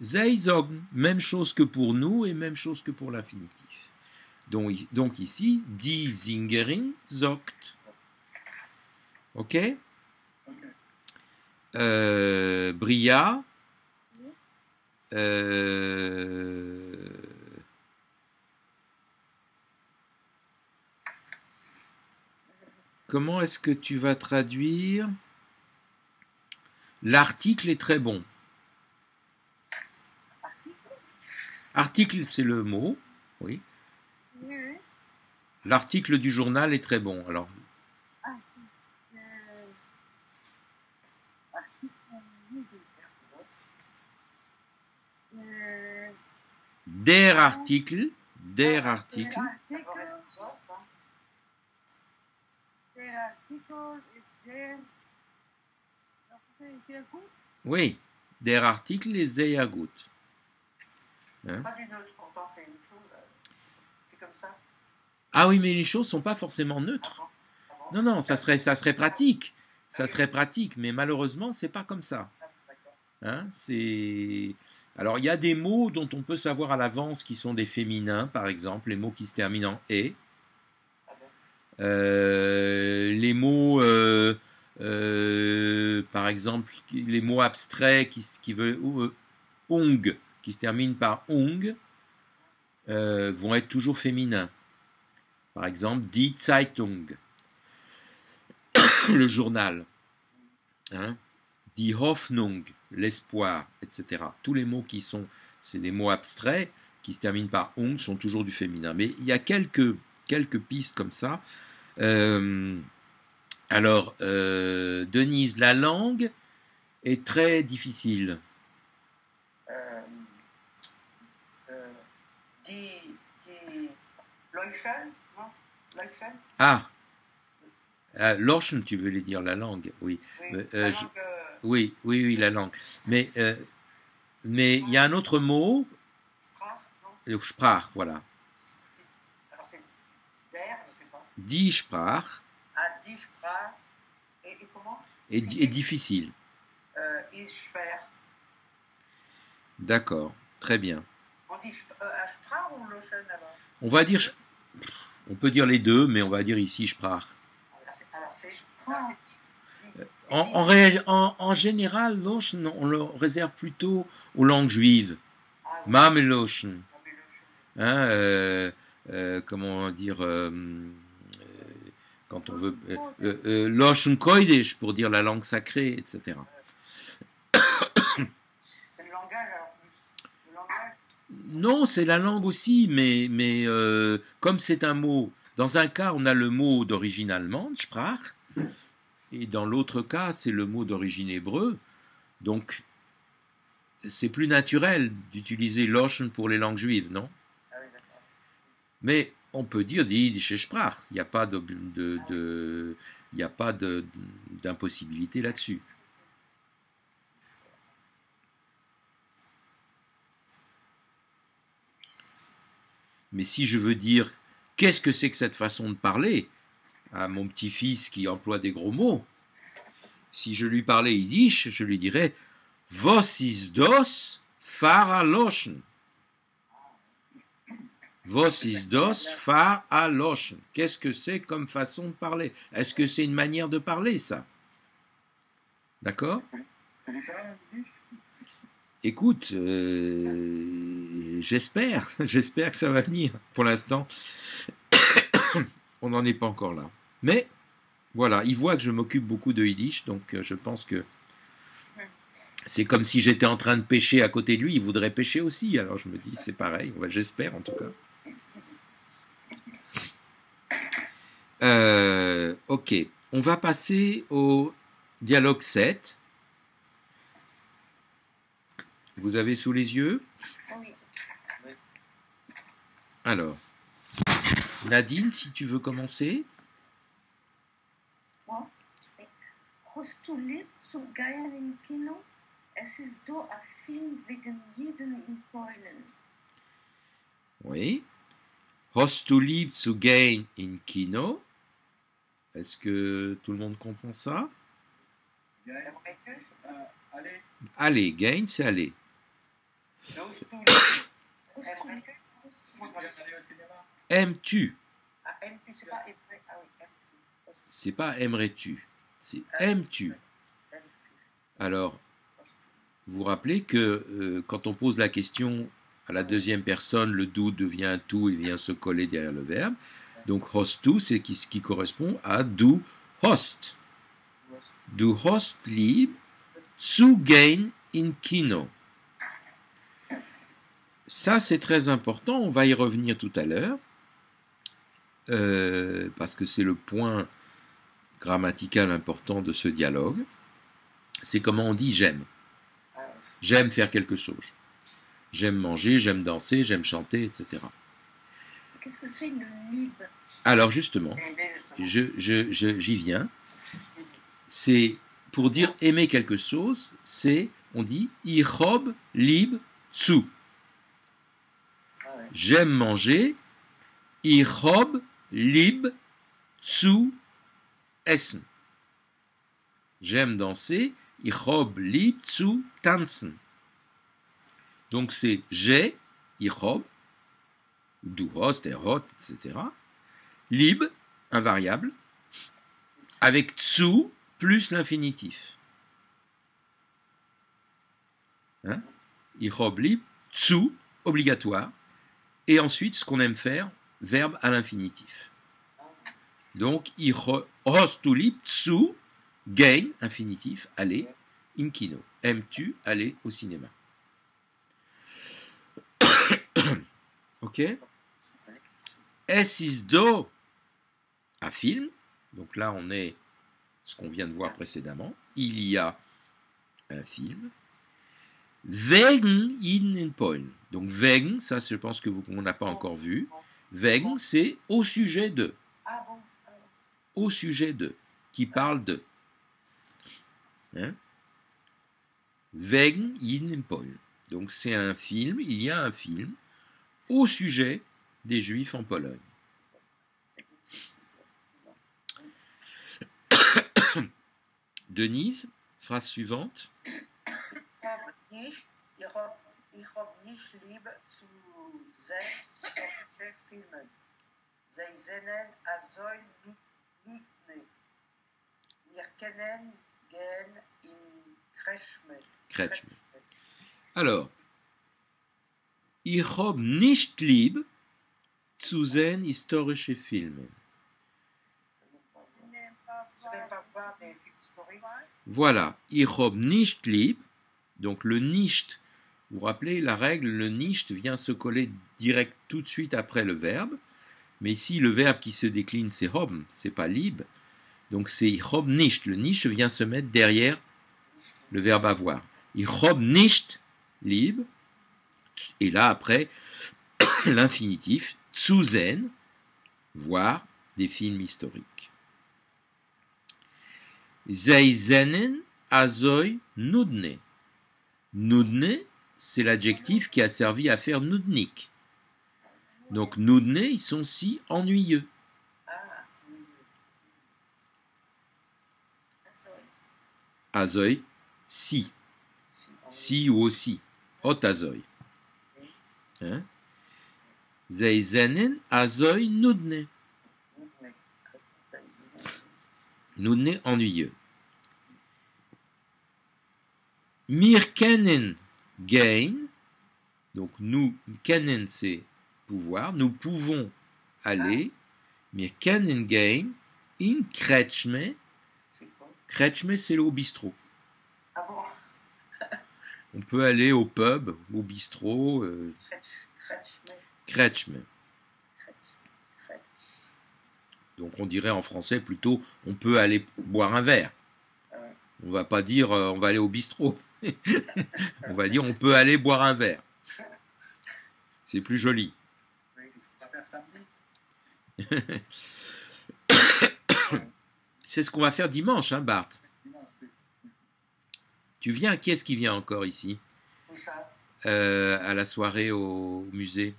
Sie sagen. Même chose que pour nous et même chose que pour l'infinitif. Donc ici, die Sängerin sagt. Ok? Bria. Comment est-ce que tu vas traduire? L'article est très bon. Article, c'est le mot, oui. L'article du journal est très bon. Alors. Der Artikel. Der Artikel. Oui, der Artikel est sehr gut. Hein? Pas du neutre, pourtant c'est une chose. C'est comme ça. Ah oui, mais les choses ne sont pas forcément neutres. Non, ça serait pratique. Ça serait pratique, mais malheureusement, c'est pas comme ça. Hein? Alors, il y a des mots dont on peut savoir à l'avance qui sont des féminins, par exemple, les mots qui se terminent en « et ». Les mots, par exemple, les mots abstraits qui veulent « ong », qui se terminent par « ong », vont être toujours féminins. Par exemple, « die Zeitung », le journal. Hein? « Die Hoffnung », l'espoir, etc. Tous les mots c'est des mots abstraits, qui se terminent par « ong » sont toujours du féminin. Mais il y a quelques pistes comme ça. Alors, Denise, la langue est très difficile. Die Leuchten, non? Leuchten? Ah, Lochen, tu veux dire la langue, oui. Oui, Mais, la je- langue, oui, la langue. Mais il y a un autre mot, Sprach, non? Sprach, voilà. Alors c'est der, je sais pas. Die Sprach Ah, die Sprach. Et comment? est difficile. Ist schwer. D'accord, très bien. On dit Sprach ou Leuchten alors? On va dire, on peut dire les deux, mais on va dire ici Sprach. Alors c'est En général, Lochen, on le réserve plutôt aux langues juives. Ah, oui. Mamelochen. Ah, mais Hein, comment dire, quand on veut, Lochen Kodesh pour dire la langue sacrée, etc. c'est le langage alors plus. Le langage. Non, c'est la langue aussi, mais comme c'est un mot, dans un cas, on a le mot d'origine allemande, Sprach, et dans l'autre cas, c'est le mot d'origine hébreu. Donc, c'est plus naturel d'utiliser Lochen pour les langues juives, non? Ah oui, d'accord. Mais on peut dire die Sprach. Il n'y a pas d'impossibilité là-dessus. Mais si je veux dire qu'est-ce que c'est que cette façon de parler à mon petit-fils qui emploie des gros mots, si je lui parlais yiddish, je lui dirais Was ist das Fahrerloschen? Was ist das Fahrerloschen? Qu'est-ce que c'est comme façon de parler? Est-ce que c'est une manière de parler, ça? D'accord? C'est différent en yiddish? Écoute, j'espère que ça va venir. Pour l'instant, on n'en est pas encore là. Mais voilà, il voit que je m'occupe beaucoup de yiddish, donc je pense que c'est comme si j'étais en train de pêcher à côté de lui, il voudrait pêcher aussi. Alors je me dis, c'est pareil, j'espère en tout cas. Ok, on va passer au dialogue 7. Vous avez sous les yeux? Oui. Alors, Nadine, si tu veux commencer. Moi? Hast du lieb zu gehen im Kino? Es ist do ein Film wegen Juden in Polen. Oui. Hast du lieb zu gehen in Kino? Est-ce que tout le monde comprend ça? Aimerais-tu? Allez, Aller, gain, c'est aller. L'os tout. Hast du lieb? tu veux aller au cinéma? Aimes-tu? Ah, aimes-tu, c'est pas aimerais. Ah oui, aimes-tu. C'est pas aimerais-tu, c'est aimes-tu. Aimes-tu. Alors, vous vous rappelez que quand on pose la question à la deuxième personne, le du devient un tu et vient se coller derrière le verbe. Donc, hast du, c'est ce qui correspond à du hast. Du hast lieb zu gehen in Kino. Ça, c'est très important. On va y revenir tout à l'heure. Parce que c'est le point grammatical important de ce dialogue. C'est comment on dit j'aime. J'aime faire quelque chose. J'aime manger, j'aime danser, j'aime chanter, etc. Qu'est-ce que c'est le lib? Alors justement, C'est justement. j'y viens. C'est pour dire aimer quelque chose, on dit ich hab lieb zu. Ah ouais. J'aime manger, ich hab lieb zu essen. J'aime danser, ich hab lieb zu tanzen. Donc c'est j'ai, ich hab, du hast, der hat, etc. Lieb, invariable, avec zu plus l'infinitif. Hein? Ich hab lieb, zu, obligatoire, et ensuite ce qu'on aime faire, verbe à l'infinitif. Donc, hast du lieb zu gehen, infinitif, aller, in Kino. Aimes-tu aller au cinéma? Ok? Es ist do un film. Donc là, on est ce qu'on vient de voir précédemment. Il y a un film. Wegen in Polen. Donc wegen, ça je pense que on n'a pas encore vu. Wegen, c'est au sujet de. Ah bon? Au sujet de. Qui parle de. Hein? Wegen in Polen. Donc c'est un film, il y a un film au sujet des Juifs en Pologne. Denise, phrase suivante. Ich hab nicht lieb zu sehen solche Filme. Sie sehen also nutne. Wir kennen gehen in Kretschme. Alors, ich hab nicht lieb zu sehen historische Filme. Je n'aime pas voir des films historiques. Voilà, ich hab nicht lieb. Donc le nicht, vous vous rappelez la règle, le nicht vient se coller direct tout de suite après le verbe. Mais ici, le verbe qui se décline, c'est hom, c'est pas lieb. Donc c'est ich hab nicht. Le nicht vient se mettre derrière le verbe avoir. Ich hab nicht lieb. Et là, après, l'infinitif, zu sehen, voir des films historiques. Sie sehnen azoi nudne. Nudne, c'est l'adjectif qui a servi à faire nudnik. Donc nudne, ils sont si ennuyeux. Ah, Azoi, si. Si ou aussi. Ot azoi. Hein? Sie sehnen azoi nudne. Nudne, ennuyeux. Mir kennen gain. Donc nous, kennen c'est pouvoir. Nous pouvons aller. Mir kennen gain in Kretschme. c'est quoi? Kretschme, c'est le bistrot. Ah bon? On peut aller au pub, au bistrot. Kretschme. Donc on dirait en français plutôt, on peut aller boire un verre. On va pas dire on va aller au bistrot. On va dire on peut aller boire un verre. C'est plus joli. Oui, qu'est-ce qu'on va faire samedi? C'est ce qu'on va faire dimanche, hein, Bart. Dimanche, oui. Tu viens, qui est-ce qui vient encore ici Où ça? à la soirée au musée?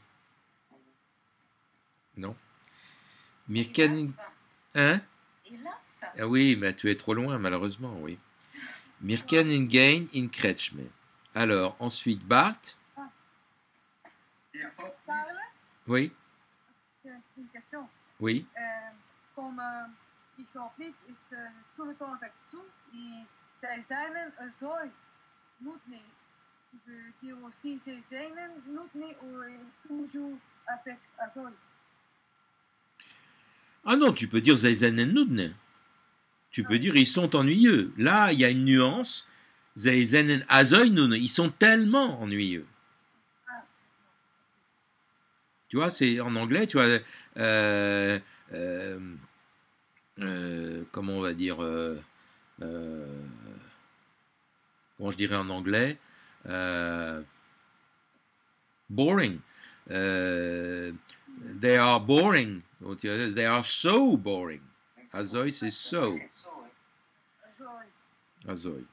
Non. Mirken... Hein? Hélas. Ah oui, mais tu es trop loin, malheureusement, oui. Mirkeningen in Kretschme. Alors, ensuite, Bart. Ich hab Parle, Oui, c'est une question. oui. Comme die conflit is tout le temps avec sous, et zij zijn een zooi. Moet niet. Je peux dire aussi, zij zijn moet niet, ou toujours avec un zooi. Ah non, tu peux dire Zeizenen Nudne. Tu peux dire ils sont ennuyeux. Là, il y a une nuance. Zeizenen Azoy Nudne. Ils sont tellement ennuyeux. Tu vois, c'est en anglais, tu vois. Comment on va dire comment je dirais en anglais boring. They are boring. They are so boring. Azoy, c'est so. Un zooi.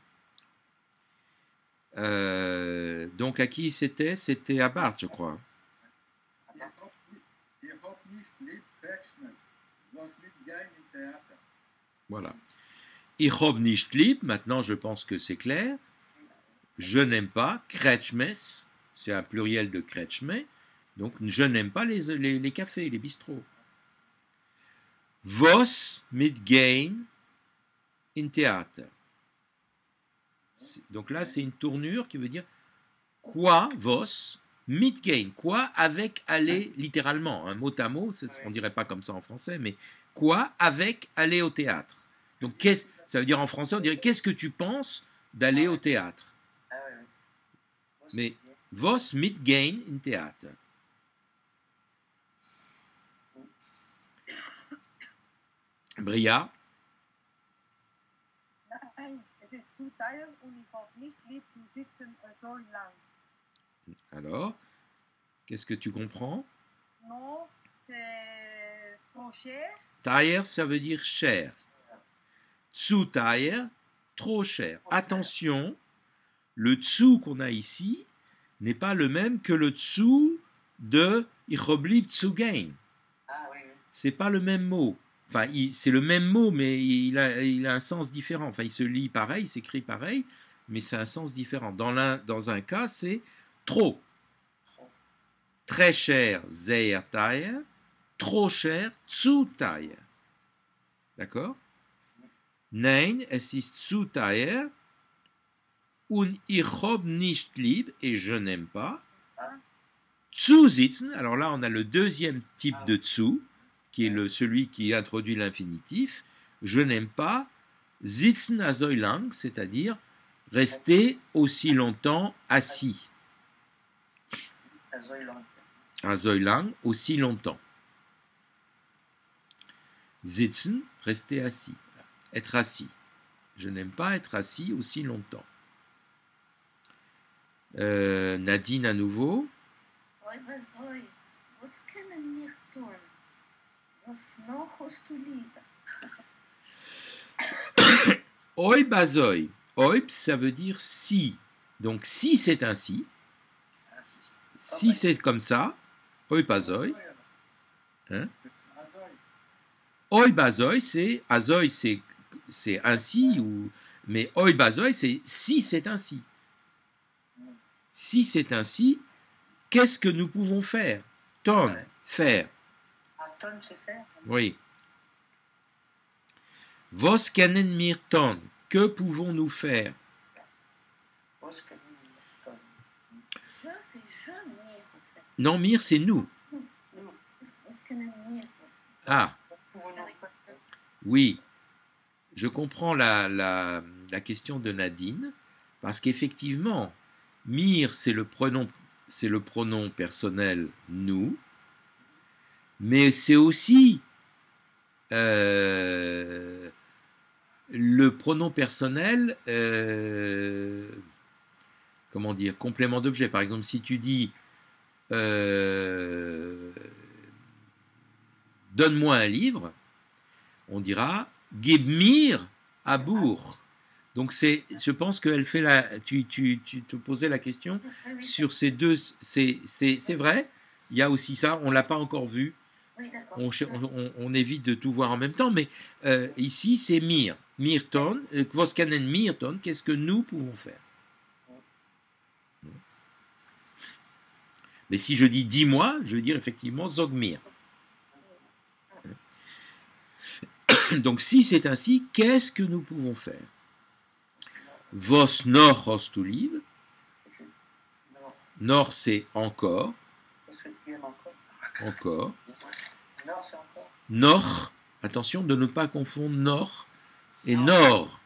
Azoy. Donc à qui c'était? C'était à Bart, je crois. Ich hab nicht lieb Kretschmes. Was nicht gern im Theater. Voilà. Ich hab nicht lieb, maintenant je pense que c'est clair. Je n'aime pas. Kretschmes, c'est un pluriel de Kretschme. Donc je n'aime pas les cafés, les bistrots. Was mit gehen in Theater. Donc là, c'est une tournure qui veut dire quoi, was, mit gehen, quoi avec aller, littéralement, un mot à mot, on dirait pas comme ça en français, mais quoi avec aller au théâtre. Donc ça veut dire en français, on dirait qu'est-ce que tu penses d'aller au théâtre. Ah oui, oui. Mais was mit gehen in Theater. Bria, Nein, es ist zu teuer und ich habe nicht lieb zu sitzen so lang. Alors, qu'est-ce que tu comprends? Non, c'est trop cher. Teuer, ça veut dire cher. Zu teuer, trop cher. Attention, le zu qu'on a ici n'est pas le même que le zu de ich hab lieb zu gehen. Ah oui, oui. C'est pas le même mot. Enfin, c'est le même mot, mais il a un sens différent. Enfin, il se lit pareil, il s'écrit pareil, mais c'est un sens différent. Dans un cas, c'est trop. Très cher, sehr teuer. Trop cher, zu teuer. D'accord? Nein, es ist zu teuer. Und ich hab nicht lieb, et je n'aime pas. Zu sitzen, alors là, on a le deuxième type de zu, qui est celui qui introduit l'infinitif. Je n'aime pas. Sitzen a so lang, c'est-à-dire rester aussi longtemps assis. A so lang, aussi longtemps. Sitzen, rester assis. Être assis. Je n'aime pas être assis aussi longtemps. Nadine à nouveau. Oi, was oi, was können wir tun? Was noch hast du lieber? Oi bazoi. Oi, ça veut dire si. Donc si c'est ainsi, si c'est comme ça, oi bazoi. Hein? Oi bazoi, c'est azoi, c'est ainsi, mais oi bazoi, c'est si c'est ainsi. Si c'est ainsi, qu'est-ce que nous pouvons faire? Ton, faire. Ah, ton, c'est faire. Oui. Was können wir tun? Que pouvons-nous faire? Was können wir tun? Je, c'est je, mir, en fait. Non, mir, c'est nous. Was können wir tun? Ah, Pouvons-nous faire? oui. Je comprends la question de Nadine, parce qu'effectivement, mir, c'est le pronom personnel nous, mais c'est aussi le pronom personnel, comment dire, complément d'objet. Par exemple, si tu dis donne-moi un livre, on dira gib mir a Buch. Donc je pense qu'elle fait tu te posais la question sur ces deux, c'est vrai, il y a aussi ça, on l'a pas encore vu, Oui, d'accord. on évite de tout voir en même temps, mais ici c'est mir, mirton, was können mirton, qu'est-ce que nous pouvons faire? Mais si je dis dis-moi, je veux dire effectivement zogmir. Donc si c'est ainsi, qu'est-ce que nous pouvons faire? Was noch hast du lieb? Nord, c'est encore. Qu'est-ce que tu aimes encore? Encore. Nord, c'est encore. Nord, attention de ne pas confondre nord et nord.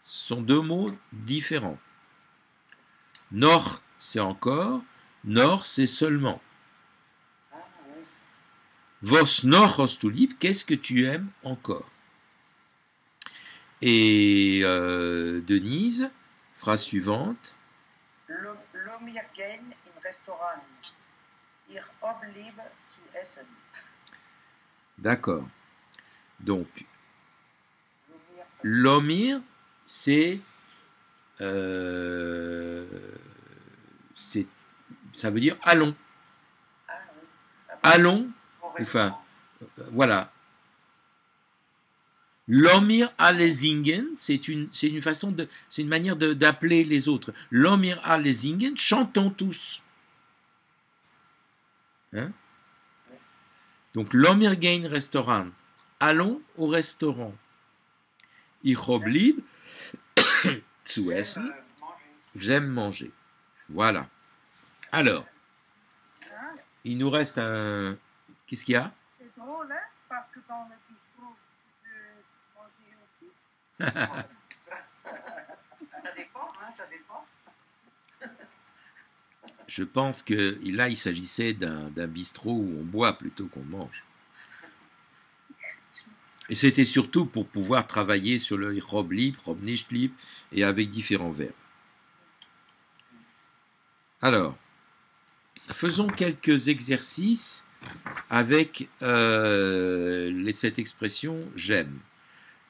Ce sont deux mots différents. Nord, c'est encore. Nord, c'est seulement. Ah, oui. Was noch hast du lieb? Qu'est-ce que tu aimes encore? Et Denise, phrase suivante. Lo mir gehen im Restaurant. Ich hab lieb zu essen. D'accord. Donc, Lo mir, l'omir, ça veut dire allons. ah, oui. Allons, Au enfin, restaurant. voilà. L'omir allesingen, c'est une manière d'appeler les autres. L'omir allesingen, chantons tous. Hein? Donc, l'omir gehen Restaurant. Allons au restaurant. Ich hab lieb zu essen. Manger. J'aime manger. Voilà. Alors, il nous reste un... Qu'est-ce qu'il y a? C'est drôle, hein, parce que dans le bistrot, tu peux manger aussi. Ça dépend, hein, ça dépend. Je pense que là, il s'agissait d'un bistrot où on boit plutôt qu'on mange. Je me sens Et c'était surtout pour pouvoir travailler sur le Ich lieb, hab nicht lieb, et avec différents verbes. Alors, faisons quelques exercices avec cette expression j'aime.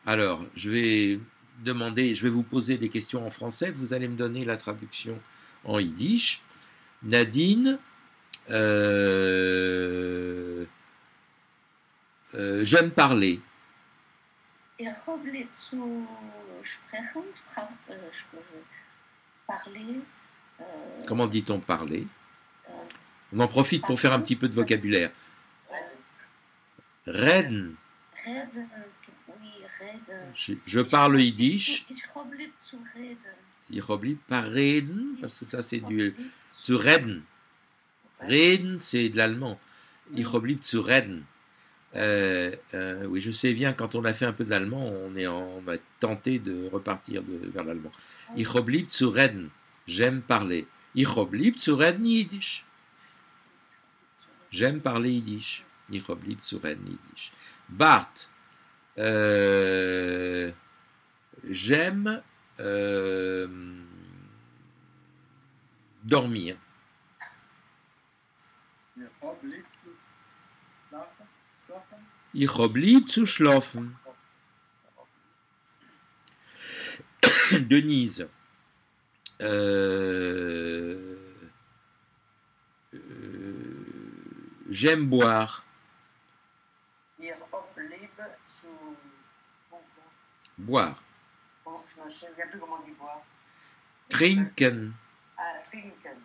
Alors, je vais vous poser des questions en français, vous allez me donner la traduction en yiddish. Nadine, j'aime parler. Parler. Comment dit-on parler? On en profite pour faire un petit peu de vocabulaire. Reden. Je parle yiddish. Ich lieb pas reden, parce que ça c'est du zu reden. Reden, c'est de l'allemand. Ich lieb zu reden. Oui, je sais bien, quand on a fait un peu d'allemand, on a tenté de repartir vers l'allemand. Ich lieb zu reden. J'aime parler. Ich lieb zu reden Yiddish. J'aime parler Yiddish. Ich lieb zu reden Yiddish. Bart. J'aime dormir. Ich lieb zu schlafen. Denise. J'aime boire. Boire. Je me souviens plus comment on dit boire. Trinken. Trinken.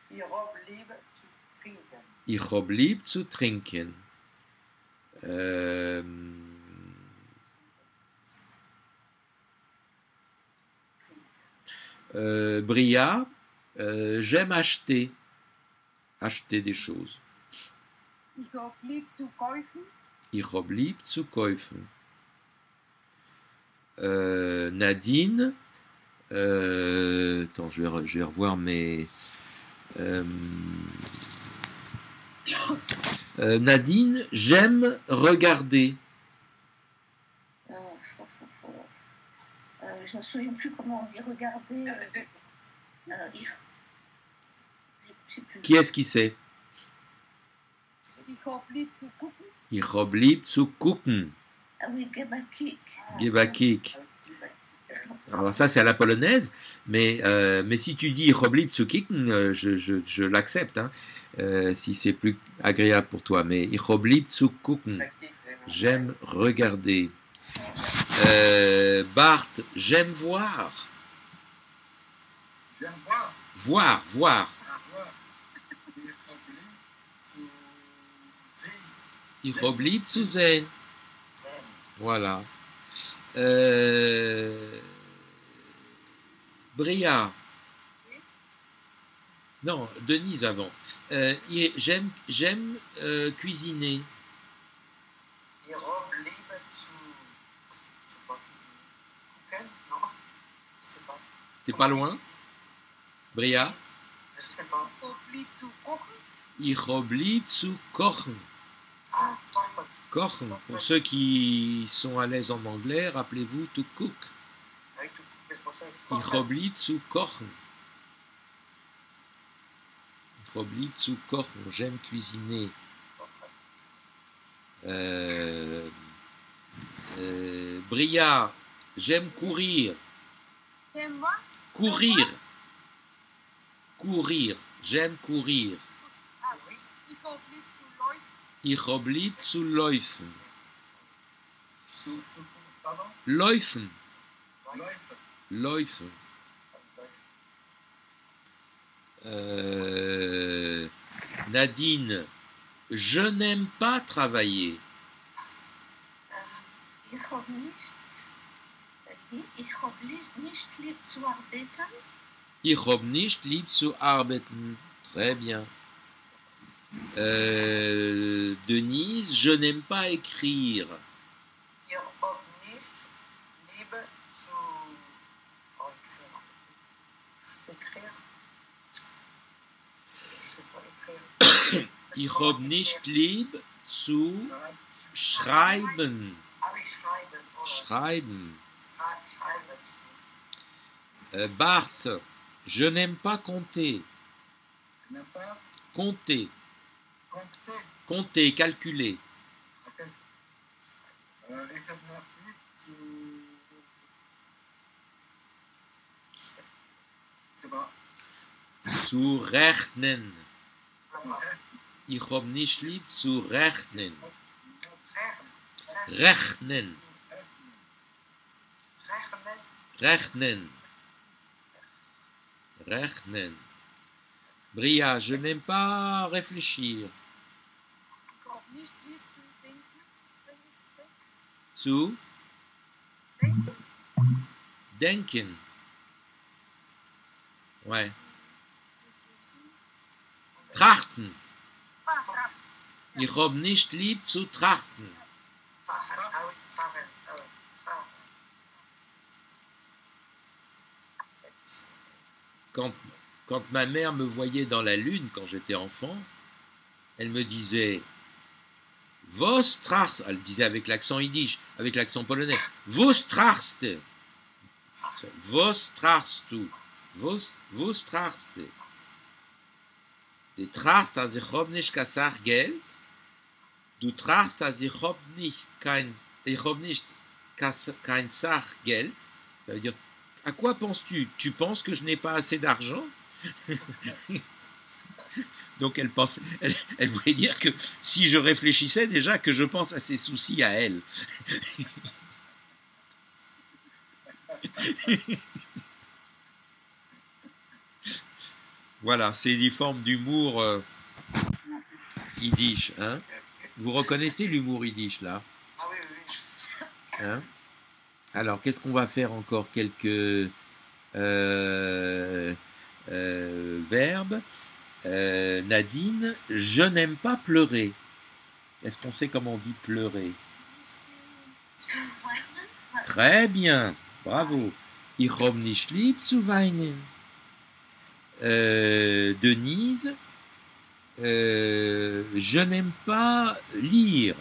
Ich hab lieb zu trinken. Ich hab lieb zu trinken. Bria, j'aime acheter des choses. Ich hab lieb zu kaufen. Ich hab lieb zu kaufen. Nadine, attends, je vais revoir mes. Nadine, j'aime regarder. Je ne me souviens plus comment on dit regarder. Qui est-ce qui sait? Ich hab lieb zu gucken. Ich hab lieb zu gucken. Ah oui, Gebakik. Gebakik. Alors ça c'est à la polonaise, mais si tu dis Ich hab lieb zu kicken, je l'accepte, hein, si c'est plus agréable pour toi. Mais Ich hab lieb zu gucken. J'aime regarder. Bart, j'aime voir. J'aime voir. Voir. À voir. Ich hab lieb zu sehen. Voilà. Bria. Non, Denise avant. J'aime cuisiner. Ich hab lieb zu. Je sais pas. Kuchen? Non. Je sais pas. T'es pas loin? Bria? Je sais pas. Ich hab lieb zu kochen. Ich hab lieb zu kochen. Ah, Kochen. Pour ceux qui sont à l'aise en anglais, rappelez-vous to cook. avec tout. C'est pour ça. Ich hab lieb zu kochen. Ich hab lieb zu kochen. J'aime cuisiner. Bria, j'aime courir. J'aime moi. Courir. Courir. J'aime courir. Ah, ich hab lieb zu laufen. Ich hab lieb zu laufen. Pardon? Laufen. Läufe. Laufen. Nadine, je n'aime pas travailler. Ich hab nicht lieb zu arbeiten. Ich hab nicht lieb zu arbeiten. Très bien. Denise, je n'aime pas écrire. Ich hab nicht lieb zu. Oh, écrire. Je sais pas écrire. Ich hab nicht lieb zu schreiben. Ah oui, schreiben. Oh, Schreiben. schreiben. Bart, je n'aime pas compter. Tu n'aimes pas Compter. compter. Compter, calculer. Ok. Ich habe noch nicht zu. C'est bon. Zu rechnen. Schreiben. Ich hab nicht lieb zu rechnen. Rechnen. Rechnen. Rechnen. Rechnen. Rechnen. Bria, je n'aime pas réfléchir. Ich habe nicht lieb zu denken. Zu Denken. denken. Ouais. Trachten. Ah, Ich hab nicht lieb zu trachten. Fahren. Ah oui, fahren. Ah oui, fahren. Quand ma mère me voyait dans la lune quand j'étais enfant, elle me disait Vos trachst, elle disait avec l'accent yiddish, avec l'accent polonais, Vos trachst, Vos trachst du, Vos trachst. Du trachst, als ich hab nicht gesagt Geld, du trachst, als ich hab nicht kein Sachgeld. Ça veut dire, à quoi penses-tu? Tu penses que je n'ai pas assez d'argent? Donc elle voulait dire que si je réfléchissais déjà, que je pense à ses soucis à elle. Voilà, c'est des formes d'humour yiddish. Hein? Vous reconnaissez l'humour yiddish là? Ah oui, oui. Hein? Alors, qu'est-ce qu'on va faire encore? Quelques verbes. Nadine, je n'aime pas pleurer. Est-ce qu'on sait comment on dit pleurer? Très bien, bravo. Ich hab nicht lieb zu weinen. Denise, je n'aime pas lire.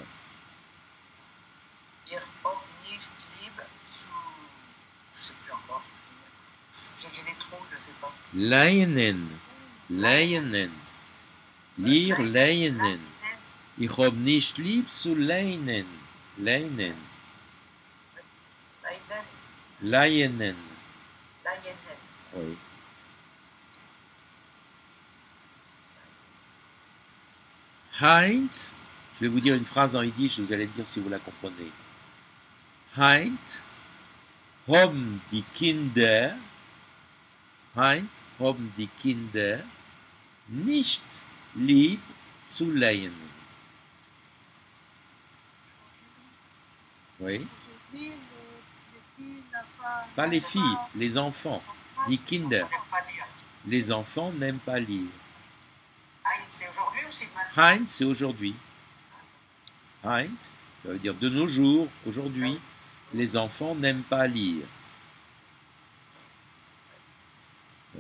Ich hab nicht lieb zu. Je sais plus encore. J'ai des trous, je sais pas. Leinen. Leinen. Lire, leinen. Ich hab nicht lieb zu leinen. Leinen. Leinen. Leinen. Leinen. Oui. Heint, je vais vous dire une phrase en yiddish, vous allez me dire si vous la comprenez. Heint, haben die Kinder nicht lieb zu leinen. Oui. Aujourd'hui, les filles n'ont Pas les filles, les enfants. Die Kinder. J'aime pas lire. Les enfants n'aiment pas lire. Hein, c'est aujourd'hui ou c'est maintenant? Heint, c'est aujourd'hui. Heint, ça veut dire de nos jours, aujourd'hui, les enfants n'aiment pas lire.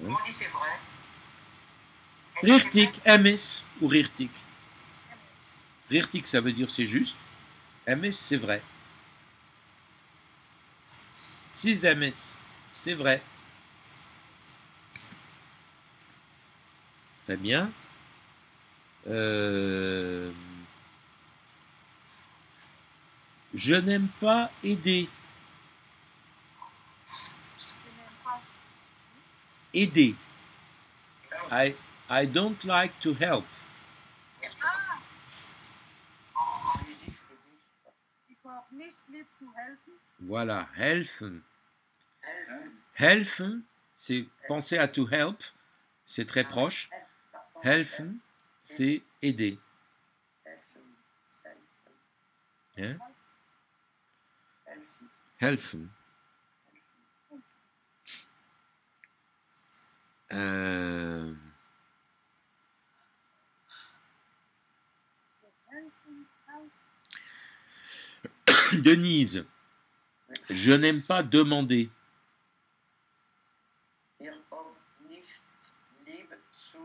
Comment on dit c'est vrai? Est-ce que c'est Richtig, vrai? emes ou richtig. Richtig, ça veut dire c'est juste. Emes, c'est vrai. Six emes, c'est vrai. Très bien. Je n'aime pas aider. Je n'aime pas. Aider. I don't like to help. Ah, En yiddish, le dit. ich habe nicht lieb zu helfen. Voilà, helfen. Hein? Helfen, c'est penser à to help, c'est très proche. Helfen, c'est aider. Hein? Helfen. Denise, je n'aime pas demander. Ich hab nicht lieb zu.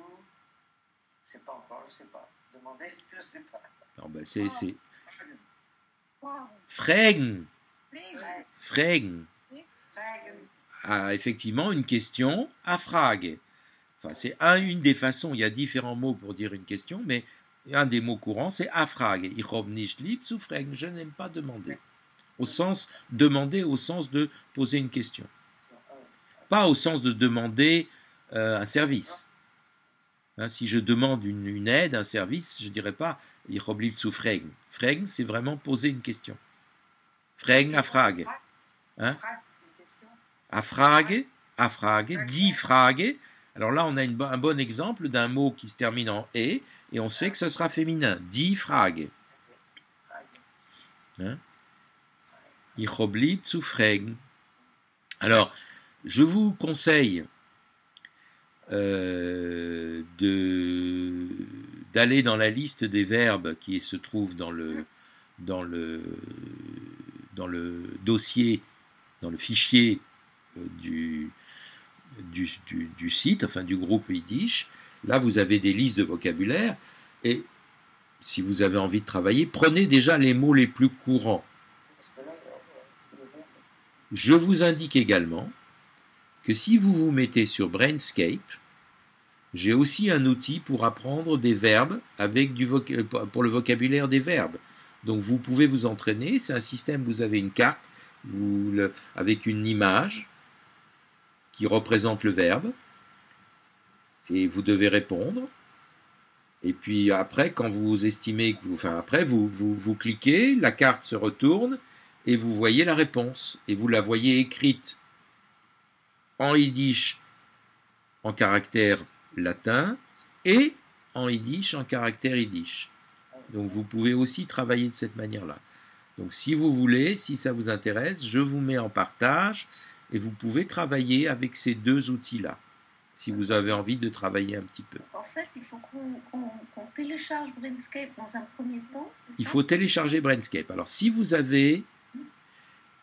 Je sais pas encore, je sais pas. Demander, je sais pas. Non, ben c'est Fragen. Fragen. Fragen. Fragen. Ah, effectivement, une question à frage. Enfin, c'est une des façons, il y a différents mots pour dire une question, mais un des mots courants, c'est à frage. Ich habe nicht lieb zu fragen. Je n'aime pas demander. Au sens, demander au sens de poser une question. Pas au sens de demander un service. Hein, si je demande une aide, un service, je ne dirais pas Ich habe lieb zu fragen. Fragen, c'est vraiment poser une question. Fragen à frage. Hein? À frage, die Frage. Alors là, on a un bon exemple d'un mot qui se termine en et on sait que ce sera féminin. Die Frage. Hein? Ich habe lieb zu fragen. Alors, je vous conseille d'aller dans la liste des verbes qui se trouve dans le dossier, dans le fichier du site, enfin du groupe Yiddish. Là, vous avez des listes de vocabulaire et si vous avez envie de travailler, prenez déjà les mots les plus courants. Je vous indique également que si vous vous mettez sur Brainscape, j'ai aussi un outil pour apprendre des verbes avec pour le vocabulaire des verbes. Donc vous pouvez vous entraîner, c'est un système, vous avez une carte avec une image qui représente le verbe et vous devez répondre. Et puis après, quand vous estimez que vous cliquez, la carte se retourne et vous voyez la réponse et vous la voyez écrite en yiddish en caractère latin et en yiddish en caractère yiddish. Donc vous pouvez aussi travailler de cette manière-là. Donc si vous voulez, si ça vous intéresse, je vous mets en partage et vous pouvez travailler avec ces deux outils-là, si vous avez envie de travailler un petit peu. En fait, il faut qu'on télécharge Brainscape dans un premier temps, c'est ça? Il faut télécharger Brainscape. Alors si vous avez...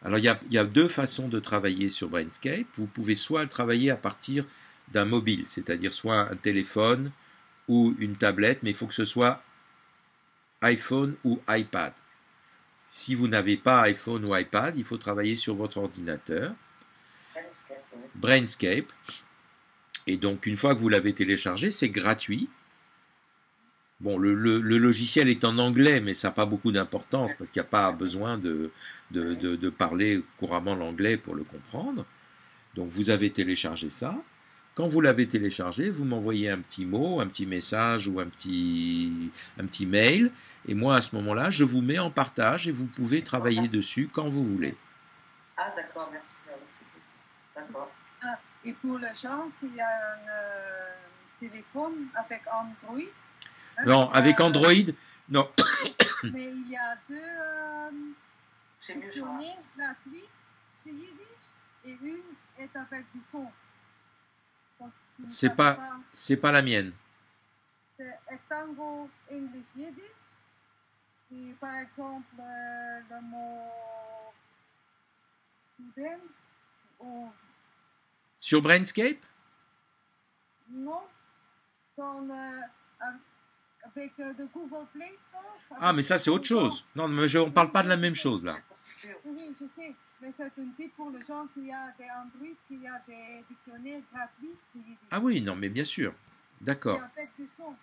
Alors il y a deux façons de travailler sur Brainscape. Vous pouvez soit le travailler à partir d'un mobile, c'est-à-dire soit un téléphone ou une tablette, mais il faut que ce soit iPhone ou iPad. Si vous n'avez pas iPhone ou iPad, il faut travailler sur votre ordinateur. Brainscape. Et donc une fois que vous l'avez téléchargé, c'est gratuit. Bon, le logiciel est en anglais, mais ça n'a pas beaucoup d'importance parce qu'il n'y a pas besoin de parler couramment l'anglais pour le comprendre. Donc vous avez téléchargé ça. Quand vous l'avez téléchargé, vous m'envoyez un petit mot, un petit message ou un petit mail. Et moi, à ce moment-là, je vous mets en partage et vous pouvez travailler dessus quand vous voulez. Ah, d'accord, merci. D'accord. Et pour les gens qui ont un téléphone avec Android. Non, avec Android, non. Mais il y a deux C'est mieux ça. dictionnaires gratuits, c'est Yiddish, et une est avec du son. Donc, C'est pas la mienne. C'est Etango English Yiddish. Et par exemple, le mot student ou Sur Brainscape? non, dans avec le Google Play Store. Ah, mais ça, c'est autre chose. Non, mais on ne parle pas de la même chose, là. Oui, je sais. Mais c'est une tip pour les gens qui ont des Android, qui ont des dictionnaires gratuits. Ah oui, non, mais bien sûr. D'accord. Et avec du son.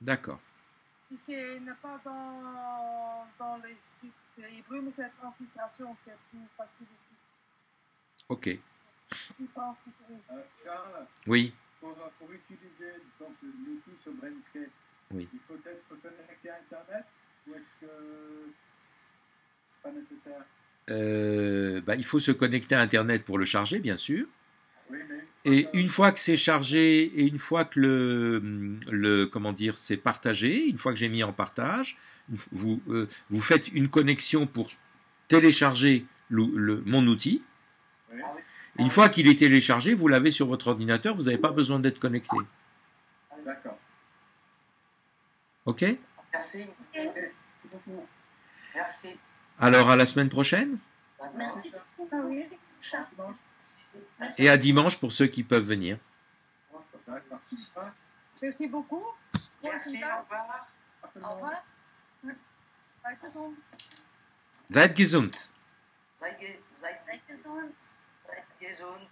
D'accord. Et c'est n'est pas dans les scripts hébreux, mais cette configuration, c'est plus facile aussi. Ok. Charles, Oui. pour utiliser donc, l'outil sur Brainscape, Oui. il faut être connecté à Internet ou est-ce que c'est pas nécessaire? Il faut se connecter à Internet pour le charger, bien sûr. Oui, mais Et une fois que c'est chargé, et une fois que c'est partagé, une fois que j'ai mis en partage, vous faites une connexion pour télécharger mon outil. oui. Une fois qu'il est téléchargé, vous l'avez sur votre ordinateur, vous n'avez pas besoin d'être connecté. D'accord. Ok? Merci. Merci beaucoup. Merci. Alors à la semaine prochaine Merci beaucoup. Oui, Charles. et à dimanche pour ceux qui peuvent venir. D'accord. Merci beaucoup. Merci, au revoir. tout le Au monde. revoir. Seid gesund. Seid gesund. Seid Seid gesund. gesund.